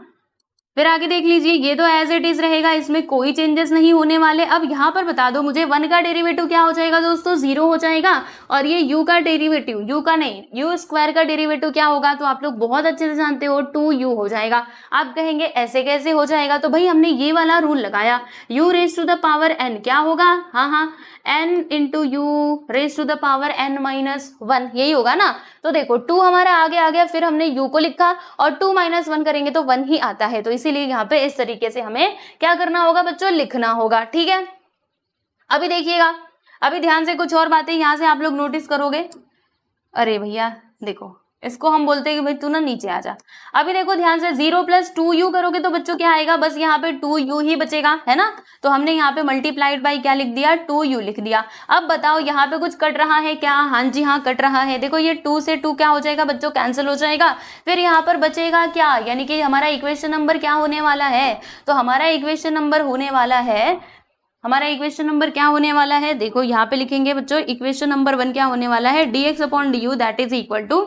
फिर आगे देख लीजिए, ये तो एज इट इज रहेगा, इसमें कोई चेंजेस नहीं होने वाले। अब यहाँ पर बता दो मुझे, 1 का डेरिवेटिव क्या हो जाएगा दोस्तों, 0 हो जाएगा। और ये u का डेरिवेटिव, u का नहीं, u स्क्वायर का डेरिवेटिव क्या होगा, तो आप लोग बहुत अच्छे से जानते हो, 2u हो जाएगा। आप कहेंगे ऐसे कैसे हो जाएगा, तो भाई हमने ये वाला रूल लगाया, u raise to the power n क्या होगा, हाँ n into u raise to the power n minus 1, यही होगा ना। तो देखो 2 हमारा आगे आ गया, फिर हमने u को लिखा, और 2 माइनस 1 करेंगे तो 1 ही आता है। तो इसीलिए यहाँ पे इस तरीके से हमें क्या करना होगा बच्चों, लिखना होगा। ठीक है, अभी देखिएगा, अभी ध्यान से कुछ और बातें यहाँ से आप लोग नोटिस करोगे। अरे भैया देखो, इसको हम बोलते हैं कि भाई तू ना नीचे आ जा। अभी देखो ध्यान से 0 + 2u करोगे तो बच्चों क्या आएगा, बस यहाँ पे 2u ही बचेगा, है ना। तो हमने यहाँ पे मल्टीप्लाइड बाई क्या लिख दिया, 2u लिख दिया। अब बताओ यहाँ पे कुछ कट रहा है क्या, हाँ जी हाँ कट रहा है। देखो ये 2 से 2 क्या हो जाएगा बच्चों, कैंसिल हो जाएगा। फिर यहाँ पर बचेगा क्या, यानी कि हमारा इक्वेशन नंबर क्या होने वाला है, तो हमारा इक्वेशन नंबर होने वाला है, हमारा इक्वेशन नंबर क्या होने वाला है, देखो यहाँ पे लिखेंगे बच्चों, इक्वेशन नंबर 1 क्या होने वाला है, dx/du that is equal to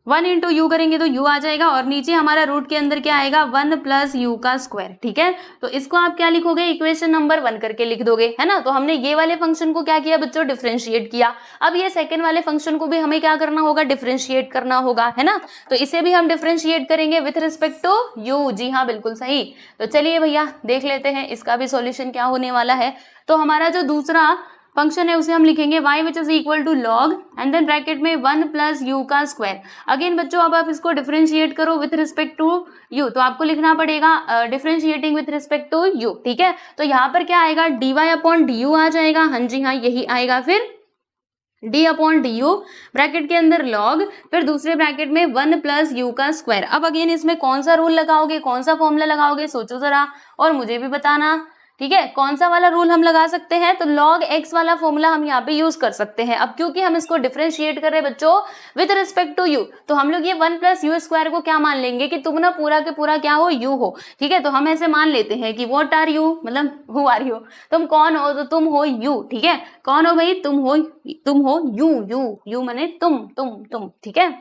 1 × u करेंगे तो u आ जाएगा, और नीचे हमारा रूट के अंदर क्या आएगा, 1 + u का स्क्वायर। ठीक है, तो इसको आप क्या लिखोगे, इक्वेशन नंबर 1 करके लिख दोगे, है ना। तो हमने ये वाले फंक्शन को क्या किया बच्चों, डिफरेंशिएट किया। अब ये सेकंड वाले फंक्शन को भी हमें क्या करना होगा, डिफरेंशिएट करना होगा, है ना। तो इसे भी हम डिफरेंशिएट करेंगे विथ रिस्पेक्ट टू u। जी हाँ बिल्कुल सही। तो चलिए भैया देख लेते हैं इसका भी सॉल्यूशन क्या होने वाला है। तो हमारा जो दूसरा फंक्शन है उसे हम लिखेंगे y which is equal to log and then bracket में 1 + u का स्क्वायर। अगेन बच्चों अब आप इसको डिफरेंशिएट करो विथ रिस्पेक्ट टू u, तो आपको लिखना पड़ेगा differentiating with respect to u। ठीक है, तो यहाँ पर क्या आएगा, dy/du आ जाएगा, हाँ जी हाँ यही आएगा। फिर d/du ब्रैकेट के अंदर log, फिर दूसरे ब्रैकेट में 1 + u का स्क्वायर। अब अगेन इसमें कौन सा रूल लगाओगे, कौन सा फॉर्मूला लगाओगे, सोचो जरा और मुझे भी बताना। ठीक है, कौन सा वाला रूल हम लगा सकते हैं, तो log x वाला फॉर्मूला हम यहाँ पे यूज कर सकते हैं। अब क्योंकि हम इसको डिफरेंशिएट कर रहे हैं बच्चों विद रिस्पेक्ट टू u, तो हम लोग ये 1 + u² को क्या मान लेंगे कि तुम ना पूरा के पूरा क्या हो, u हो। ठीक है, तो हम ऐसे मान लेते हैं कि व्हाट आर यू, मतलब हु आर यू, तुम कौन हो, तो तुम हो u। ठीक है, कौन हो भाई, तुम हो यू माने तुम। ठीक है,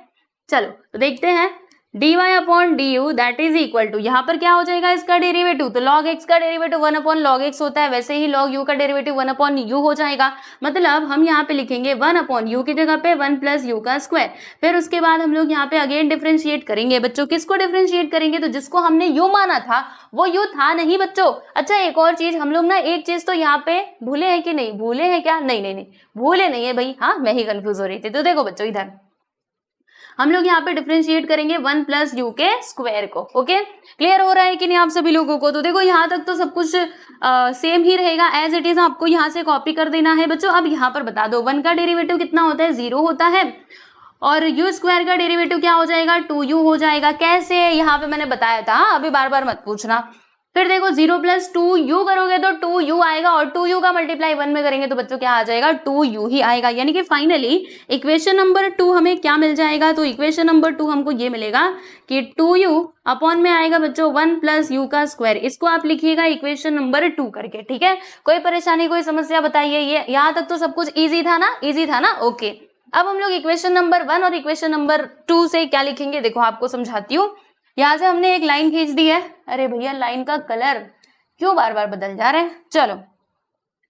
चलो तो देखते हैं dy/du that is equal to, यहाँ पर क्या हो जाएगा इसका डेरिवेटिव, तो log x का डेरिवेटिव 1/log x होता है, वैसे ही log u का डेरिवेटिव 1/u हो जाएगा। मतलब हम यहाँ पे लिखेंगे 1/u की जगह पे 1 + u का स्क्वायर। फिर उसके बाद हम लोग यहाँ पे अगेन डिफरेंशिएट करेंगे बच्चों, किसको डिफरेंशिएट करेंगे, तो जिसको हमने u माना था वो u था नहीं बच्चों। अच्छा एक और चीज, हम लोग ना एक चीज तो यहाँ पे भूले हैं कि नहीं, भूले हैं क्या, नहीं भूले नहीं है भाई, हाँ मैं ही कंफ्यूज हो रही थी। तो देखो बच्चों इधर हम लोग यहाँ पे डिफरेंशिएट करेंगे 1 + u के स्क्वायर को। ओके, क्लियर हो रहा है कि नहीं आप सभी लोगों को। तो देखो यहाँ तक तो सब कुछ सेम ही रहेगा, एज इट इज आपको यहाँ से कॉपी कर देना है बच्चों। अब यहाँ पर बता दो 1 का डेरिवेटिव कितना होता है, 0 होता है, और u² का डेरिवेटिव क्या हो जाएगा, 2u हो जाएगा। कैसे, यहाँ पे मैंने बताया था, अभी बार बार मत पूछना। फिर देखो 0 + 2u करोगे तो 2u आएगा, और 2u का मल्टीप्लाई 1 में करेंगे तो बच्चों क्या आ जाएगा, 2u ही आएगा। यानी कि फाइनली इक्वेशन नंबर 2 हमें क्या मिल जाएगा, तो इक्वेशन नंबर 2 हमको ये मिलेगा कि 2u अपॉन में आएगा बच्चों 1 + u का स्क्वायर। इसको आप लिखिएगा इक्वेशन नंबर 2 करके। ठीक है, कोई परेशानी कोई समस्या बताइए, ये यहाँ तक तो सब कुछ ईजी था ना, ओके। अब हम लोग इक्वेशन नंबर 1 और इक्वेशन नंबर 2 से क्या लिखेंगे, देखो आपको समझाती हूँ। यहाँ से हमने एक लाइन खींच दी है, अरे भैया लाइन का कलर क्यों बार बार बदल जा रहा है। चलो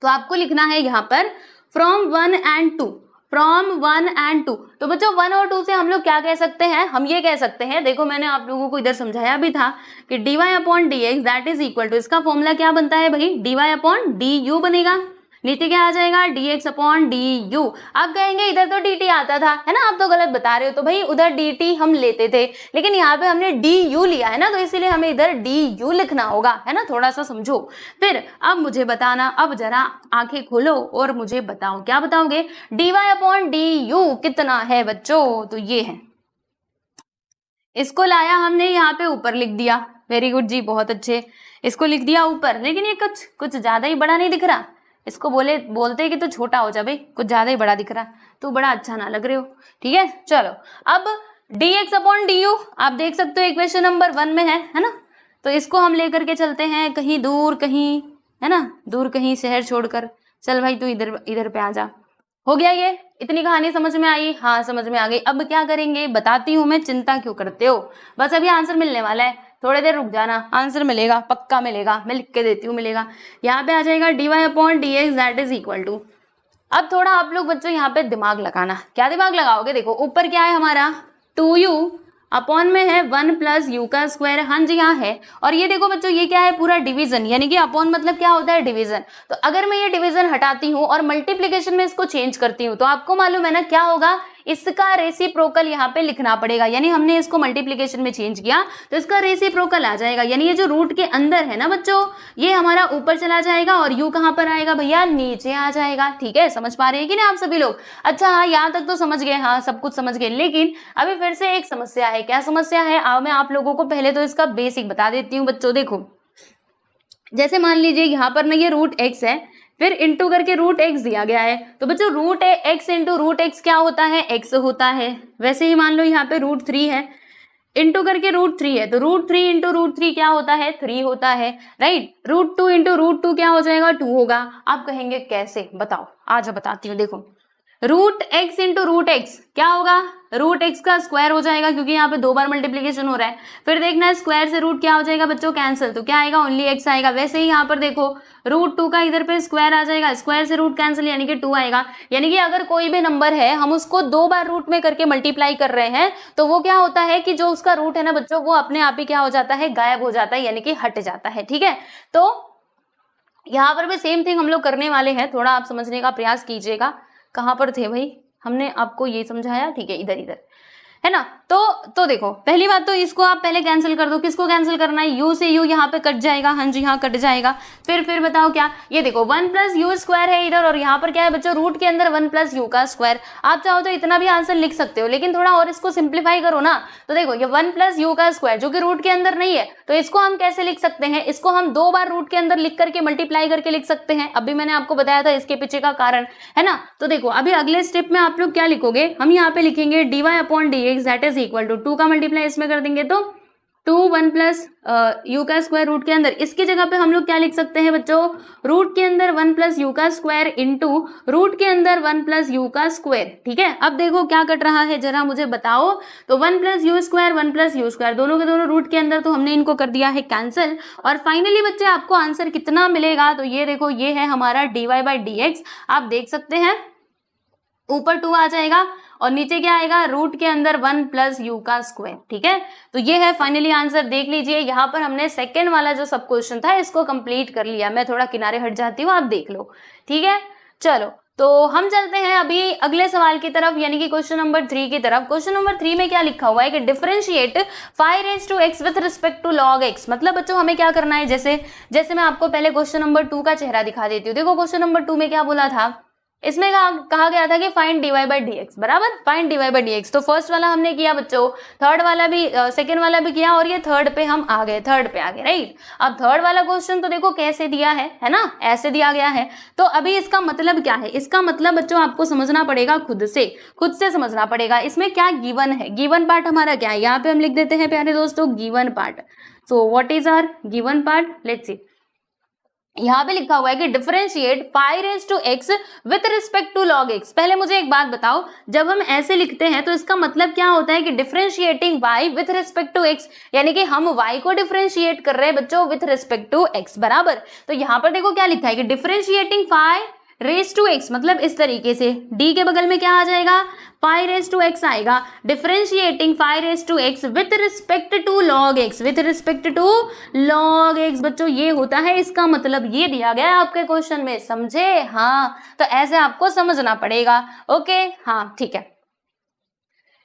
तो आपको लिखना है यहाँ पर फ्रॉम 1 and 2, फ्रॉम 1 and 2। तो बच्चों 1 और 2 से हम लोग क्या कह सकते हैं, हम ये कह सकते हैं, देखो मैंने आप लोगों को इधर समझाया भी था कि dy/dx that is equal to, इसका फॉर्मूला क्या बनता है भाई, dy/du बनेगा। नीचे क्या आ जाएगा, dx/du। आप कहेंगे इधर तो dt आता था, है ना, आप तो गलत बता रहे हो। तो भाई उधर dt हम लेते थे, लेकिन यहाँ पे हमने du लिया है ना, तो इसीलिए हमें इधर du लिखना होगा, है ना, थोड़ा सा समझो। फिर अब मुझे बताना, अब जरा आंखें खोलो और मुझे बताओ, क्या बताओगे, dy/du कितना है बच्चों, तो ये है, इसको लाया हमने यहाँ पे ऊपर लिख दिया, वेरी गुड जी, बहुत अच्छे, इसको लिख दिया ऊपर। लेकिन ये कुछ ज्यादा ही बड़ा नहीं दिख रहा, इसको बोलते कि तो छोटा हो जा भाई, कुछ ज्यादा ही बड़ा दिख रहा, तो बड़ा अच्छा ना लग रहे हो। ठीक है, चलो अब dx/du आप देख सकते हो इक्वेशन नंबर 1 में है ना, तो इसको हम लेकर के चलते हैं कहीं दूर, कहीं है ना, दूर कहीं शहर छोड़कर। चल भाई तू इधर पे आ जा। हो गया, ये इतनी कहानी समझ में आई, हाँ समझ में आ गई। अब क्या करेंगे बताती हूँ मैं, चिंता क्यों करते हो, बस अभी आंसर मिलने वाला है, थोड़ी देर रुक जाना, आंसर मिलेगा, पक्का मिलेगा, मैं लिख के देती हूँ, मिलेगा। यहाँ पे आ जाएगा dy/dx that is equal to. अब थोड़ा आप लोग बच्चों यहाँ पे दिमाग लगाना, क्या दिमाग लगाओगे, देखो ऊपर क्या है हमारा 2u अपॉन में है 1 + u का स्क्वायर, हाँ जी हाँ है। और ये देखो बच्चों ये क्या है, पूरा डिवीजन, यानी कि अपॉन मतलब क्या होता है, डिवीजन। तो अगर मैं ये डिवीजन हटाती हूँ और मल्टीप्लीकेशन में इसको चेंज करती हूँ तो आपको मालूम है ना क्या होगा, इसका रेसिप्रोकल यहाँ पे लिखना पड़ेगा, यानी हमने इसको मल्टीप्लीकेशन में चेंज किया तो इसका रेसिप्रोकल आ जाएगा, यानी ये जो रूट के अंदर है ना बच्चों ये हमारा ऊपर चला जाएगा और यू कहाँ पर आएगा भैया, नीचे आ जाएगा। ठीक है, समझ पा रहे हैं कि नहीं आप सभी लोग? अच्छा हाँ, यहाँ तक तो समझ गए, हाँ सब कुछ समझ गए, लेकिन अभी फिर से एक समस्या है। क्या समस्या है? मैं आप लोगों को पहले तो इसका बेसिक बता देती हूँ बच्चों। देखो जैसे मान लीजिए यहाँ पर ना ये रूट एक्स है, फिर इंटू करके रूट एक्स दिया गया है, तो बच्चों root x into root x क्या होता है, एक्स होता है। वैसे ही मान लो यहाँ पे रूट 3 है, इंटू करके रूट 3 है, तो रूट 3 इंटू रूट 3 क्या होता है, 3 होता है, राइट। रूट 2 इंटू रूट 2 क्या हो जाएगा, 2 होगा। आप कहेंगे कैसे, बताओ, आज बताती हूँ। देखो root x into root x क्या होगा, रूट एक्स का स्क्वायर हो जाएगा, क्योंकि यहाँ पे 2 बार मल्टीप्लीकेशन हो रहा है। फिर देखना है स्क्वायर से रूट क्या हो जाएगा बच्चों, कैंसिल, तो क्या आएगा, ओनली एक्स आएगा। वैसे ही यहाँ पर देखो रूट 2 का इधर पे स्क्वायर आ जाएगा, स्क्वायर से रूट कैंसिल, यानी कि 2 आएगा। यानी कि अगर कोई भी नंबर है हम उसको 2 बार रूट में करके मल्टीप्लाई कर रहे हैं तो वो क्या होता है कि जो उसका रूट है ना बच्चों वो अपने आप ही क्या हो जाता है, गायब हो जाता है, यानी कि हट जाता है। ठीक है, तो यहाँ पर भी सेम थिंग हम लोग करने वाले हैं, थोड़ा आप समझने का प्रयास कीजिएगा। कहाँ पर थे भाई, हमने आपको ये समझाया, ठीक है, इधर इधर है ना। तो देखो पहली बात तो इसको आप पहले कैंसिल कर दो। किसको कैंसिल करना है, u से u यहाँ पे कट जाएगा, हाँ जी हाँ कट जाएगा। फिर बताओ क्या, ये देखो 1 प्लस यू स्क्वायर है इधर, और यहाँ पर क्या है बच्चों, रूट के अंदर 1 प्लस यू का स्क्वायर। आप चाहो तो इतना भी आंसर लिख सकते हो, लेकिन थोड़ा और इसको सिंप्लीफाई करो ना। तो देखो ये 1 प्लस यू का स्क्वायर जो कि रूट के अंदर नहीं है, तो इसको हम कैसे लिख सकते हैं, इसको हम 2 बार रूट के अंदर लिख करके मल्टीप्लाई करके लिख सकते हैं। अभी मैंने आपको बताया था इसके पीछे का कारण, है ना। तो देखो अभी अगले स्टेप में आप लोग क्या लिखोगे, हम यहाँ पे लिखेंगे dy upon dx that is equal to 2 का मल्टीप्लाई इसमें कर देंगे तो 2 1 प्लस यू का स्क्वायर रूट के अंदर। इसकी जगह पे हम लोग क्या लिख सकते हैं बच्चों, रूट के अंदर 1 प्लस यू का स्क्वायर इंटू रूट के अंदर 1 प्लस यू का स्क्वायर। ठीक है, अब देखो क्या कट रहा है जरा मुझे बताओ। तो 1 plus you square 1 plus you square दोनों के दोनों रूट के अंदर, तो हमने इनको कर दिया है कैंसिल। और फाइनली बच्चे आपको आंसर कितना मिलेगा, तो ये देखो ये है हमारा dy बाई dx। आप देख सकते हैं ऊपर 2 आ जाएगा और नीचे क्या आएगा, रूट के अंदर 1 प्लस यू का स्क्वायर। ठीक है, तो ये है फाइनली आंसर। देख लीजिए यहाँ पर हमने सेकेंड वाला जो सब क्वेश्चन था इसको कंप्लीट कर लिया। मैं थोड़ा किनारे हट जाती हूँ, आप देख लो। ठीक है, चलो तो हम चलते हैं अभी अगले सवाल की तरफ, यानी कि क्वेश्चन नंबर 3 की तरफ। क्वेश्चन नंबर 3 में क्या लिखा हुआ है कि differentiate 5 with respect to log x. मतलब बच्चों हमें क्या करना है, जैसे मैं आपको पहले क्वेश्चन नंबर 2 का चेहरा दिखा देती हूँ। देखो क्वेश्चन नंबर 2 में क्या बोला था, इसमें कहा गया था कि फाइंड dy बाई dx, बराबर, फाइंड dy बाई dx। तो फर्स्ट वाला हमने किया बच्चों, थर्ड वाला भी सेकंड वाला भी किया, और ये थर्ड पे हम आ गए, थर्ड पे आ गए, राइट। अब थर्ड वाला क्वेश्चन तो देखो कैसे दिया है ना, ऐसे दिया गया है। तो अभी इसका मतलब क्या है, इसका मतलब बच्चों आपको समझना पड़ेगा, खुद से समझना पड़ेगा। इसमें क्या गिवन है, गिवन पार्ट हमारा क्या है, यहाँ पे हम लिख देते हैं प्यारे दोस्तों given part. So what is our given part, let's see. यहाँ पे लिखा हुआ है कि differentiate 5 with respect to log x. पहले मुझे एक बात बताओ, जब हम ऐसे लिखते हैं तो इसका मतलब क्या होता है कि differentiating y with respect to x, यानी कि हम y को डिफरेंशिएट कर रहे हैं बच्चों विथ रिस्पेक्ट टू x, बराबर। तो यहाँ पर देखो क्या लिखा है कि डिफरेंशिएटिंग 5 मतलब इस तरीके से, d के बगल में क्या आ जाएगा, 5 आएगा। Differentiating 5 with respect to log x, with respect to log x बच्चों ये होता है, इसका मतलब ये दिया गया है आपके क्वेश्चन में, समझे। हाँ, तो ऐसे आपको समझना पड़ेगा। ओके, हाँ ठीक है,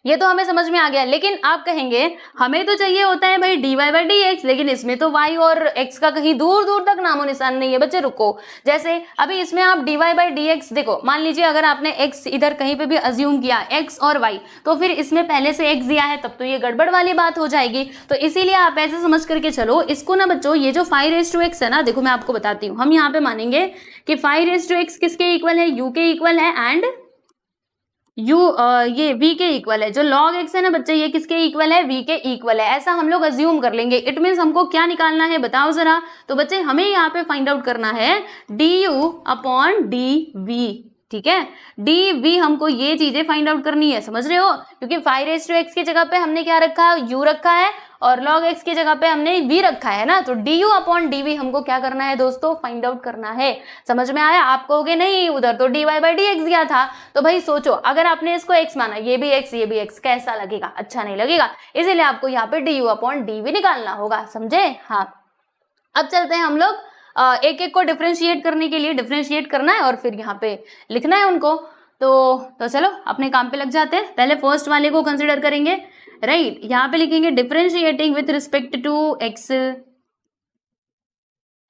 ये तो हमें समझ में आ गया। लेकिन आप कहेंगे हमें तो चाहिए होता है भाई dy बाई dx, लेकिन इसमें तो y और x का कहीं दूर दूर तक नामो निशान नहीं है। बच्चे रुको, जैसे अभी इसमें आप dy बाई dx देखो, मान लीजिए अगर आपने x इधर कहीं पे भी अज्यूम किया x और y, तो फिर इसमें पहले से x दिया है, तब तो ये गड़बड़ वाली बात हो जाएगी। तो इसीलिए आप ऐसे समझ करके चलो इसको ना बच्चों, ये जो 5 है ना, देखो मैं आपको बताती हूँ। हम यहाँ पे मानेंगे कि 5 किसके इक्वल है, u के इक्वल है, एंड ये v के इक्वल है। जो log x है ना बच्चे, ये किसके इक्वल है, v के इक्वल है। ऐसा हम लोग अज्यूम कर लेंगे। इट मीन्स हमको क्या निकालना है बताओ जरा। तो बच्चे हमें यहाँ पे फाइंड आउट करना है du अपॉन dv। ठीक है, dv हमको ये चीजें फाइंड आउट करनी है, समझ रहे हो, क्योंकि 5 की जगह पे हमने क्या रखा है, u रखा है, और log x की जगह पे हमने v रखा है ना। तो du अपॉन dv हमको क्या करना है दोस्तों, फाइंड आउट करना है। समझ में आया? आप कहोगे नहीं उधर तो dy बाई dx दिया था। तो भाई सोचो, अगर आपने इसको x माना, ये भी x ये भी x, कैसा लगेगा, अच्छा नहीं लगेगा। इसीलिए आपको यहाँ पे du अपॉन dv निकालना होगा, समझे। हाँ, अब चलते हैं हम लोग एक एक को डिफरेंशिएट करने के लिए, डिफरेंशिएट करना है और फिर यहाँ पे लिखना है उनको। तो चलो अपने काम पे लग जाते हैं। पहले फर्स्ट वाले को कंसिडर करेंगे, राइट। यहाँ पे लिखेंगे differentiating with respect to x, है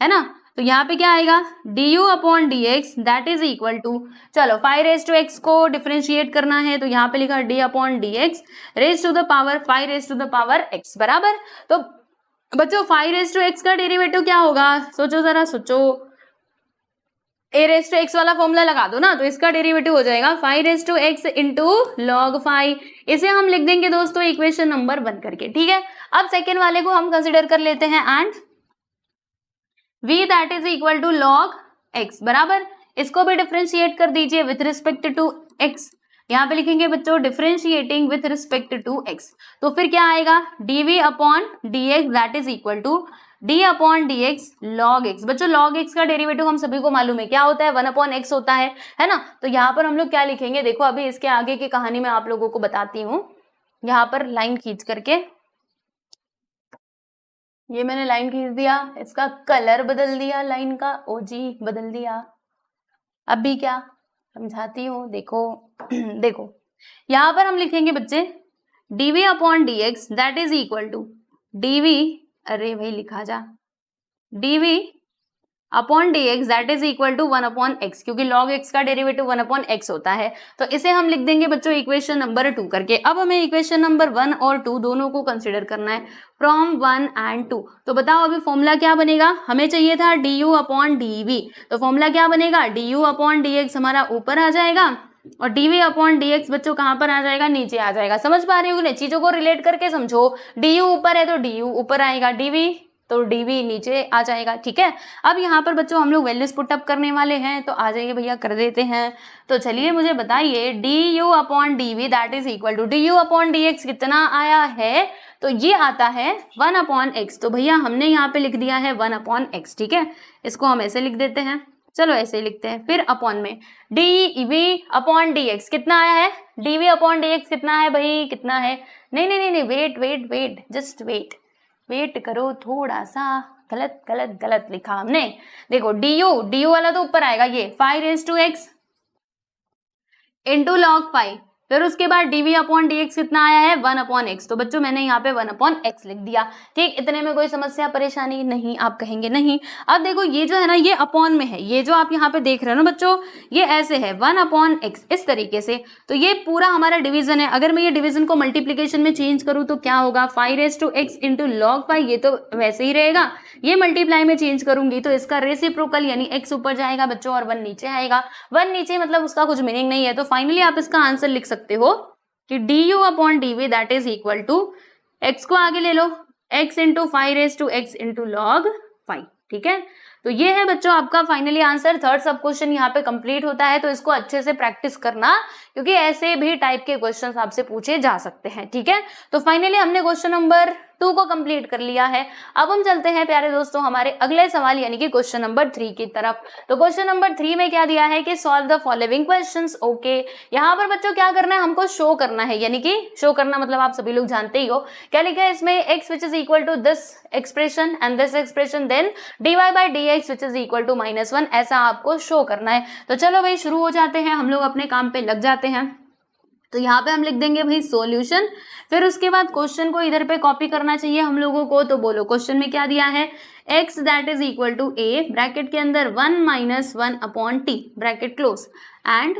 ना। तो यहाँ पे क्या आएगा, du upon d x that is equal to, चलो 5 रेज टू एक्स को डिफरेंशिएट करना है तो यहाँ पे लिखा d upon d x raise to the power 5 raise to the power x बराबर। तो बच्चों 5 रेज टू एक्स का डेरिवेटिव क्या होगा, सोचो जरा सोचो, a रेज टू एक्स वाला फॉर्मूला लगा दो ना, तो इसका डेरिवेटिव हो जाएगा 5 raise to x into log 5। इसे हम लिख देंगे दोस्तों इक्वेशन नंबर 1 करके, ठीक है। अब सेकेंड वाले को हम कंसिडर कर लेते हैं, and v that is equal to log x बराबर, इसको भी डिफरेंशिएट कर दीजिए विथ रिस्पेक्ट टू x। यहाँ पे लिखेंगे बच्चों differentiating with respect to x, तो फिर क्या आएगा dv upon dx that is equal to d upon dx log x। बच्चों log x का डेरिवेटिव हम सभी को मालूम है क्या होता है, 1 अपॉन x होता है ना। तो यहाँ पर हम लोग क्या लिखेंगे, देखो अभी इसके आगे की कहानी मैं आप लोगों को बताती हूँ। यहाँ पर लाइन खींच करके, ये मैंने लाइन खींच दिया, इसका कलर बदल दिया लाइन का, ओ जी बदल दिया। अभी क्या समझाती हूँ, देखो देखो यहाँ पर हम लिखेंगे बच्चे dv upon dx that is equal to dv, अरे भाई लिखा जा, dv upon dx that is equal to 1 upon x, क्योंकि log x का डेरिवेटिव 1 अपॉन x होता है। तो इसे हम लिख देंगे बच्चों इक्वेशन नंबर 2 करके। अब हमें इक्वेशन नंबर 1 और 2 दोनों को कंसिडर करना है फ्रॉम 1 एंड 2। तो बताओ अभी फॉर्मूला क्या बनेगा, हमें चाहिए था du अपॉन dv, तो फॉर्मूला क्या बनेगा, du अपॉन dx हमारा ऊपर आ जाएगा और dv अपॉन dx बच्चों कहाँ पर आ जाएगा, नीचे आ जाएगा। समझ पा रहे हो कि चीजों को रिलेट करके समझो, du ऊपर है तो du ऊपर आएगा, dv तो dv नीचे आ जाएगा, ठीक है। अब यहाँ पर बच्चों हम लोग वैल्यूज पुट अप करने वाले हैं, तो आ जाइए भैया कर देते हैं। तो चलिए मुझे बताइए du upon dv that is equal to du upon dx कितना आया है, तो ये आता है 1 अपॉन x। तो भैया हमने यहाँ पे लिख दिया है 1 अपॉन x, ठीक है। इसको हम ऐसे लिख देते हैं, चलो ऐसे ही लिखते हैं। फिर अपॉन में dv अपॉन dx कितना आया है, dv अपॉन dx कितना है भाई, कितना है, नहीं नहीं नहीं wait wait wait just wait करो थोड़ा सा, गलत लिखा हमने। देखो du वाला तो ऊपर आएगा, ये 5 raise to x into log 5, फिर उसके बाद dv अपॉन dx कितना आया है 1 अपॉन x। तो बच्चों मैंने यहाँ पे 1 अपॉन x लिख दिया, ठीक। इतने में कोई समस्या परेशानी नहीं, आप कहेंगे नहीं। अब देखो ये जो है ना ये अपॉन में है, ये जो आप यहाँ पे देख रहे हो ना बच्चों, ये ऐसे है 1 अपॉन x इस तरीके से। तो ये पूरा हमारा डिवीजन है। अगर मैं ये डिवीजन को मल्टीप्लीकेशन में चेंज करूँ तो क्या होगा, 5 raise to x into log 5, ये तो वैसे ही रहेगा। ये मल्टीप्लाई में चेंज करूंगी तो इसका रेसिप्रोकल यानी x ऊपर जाएगा बच्चों और 1 नीचे आएगा। 1 नीचे मतलब उसका कुछ मीनिंग नहीं है। तो फाइनली आप इसका आंसर लिख सकते हो कि du upon dv that is equal to, x को आगे ले लो, x into 5 raise to x into log 5, ठीक है। तो ये है बच्चों आपका finally answer. Third sub question यहाँ पे कंप्लीट होता है, तो इसको अच्छे से प्रैक्टिस करना, क्योंकि ऐसे भी टाइप के क्वेश्चंस आपसे पूछे जा सकते हैं, ठीक है। तो फाइनली हमने क्वेश्चन नंबर 2 को कंप्लीट कर लिया है। अब हम चलते हैं प्यारे दोस्तों हमारे अगले सवाल यानी कि क्वेश्चन नंबर 3 की तरफ। तो क्वेश्चन नंबर 3 में क्या दिया है कि solve the following questions. Okay, यहाँ पर बच्चों क्या करना है, हमको शो करना है, यानी कि शो करना मतलब आप सभी लोग जानते ही हो। क्या लिखा है इसमें, x which is equal to this expression and this expression then dy by dx which is equal to -1, ऐसा आपको शो करना है। तो चलो भाई शुरू हो जाते हैं, हम लोग अपने काम पे लग जाते हैं। तो यहाँ पे हम लिख देंगे भाई सॉल्यूशन, फिर उसके बाद क्वेश्चन को इधर पे कॉपी करना चाहिए हम लोगों को। तो बोलो क्वेश्चन में क्या दिया है, x that is equal to a bracket के अंदर 1 minus 1 upon t bracket close and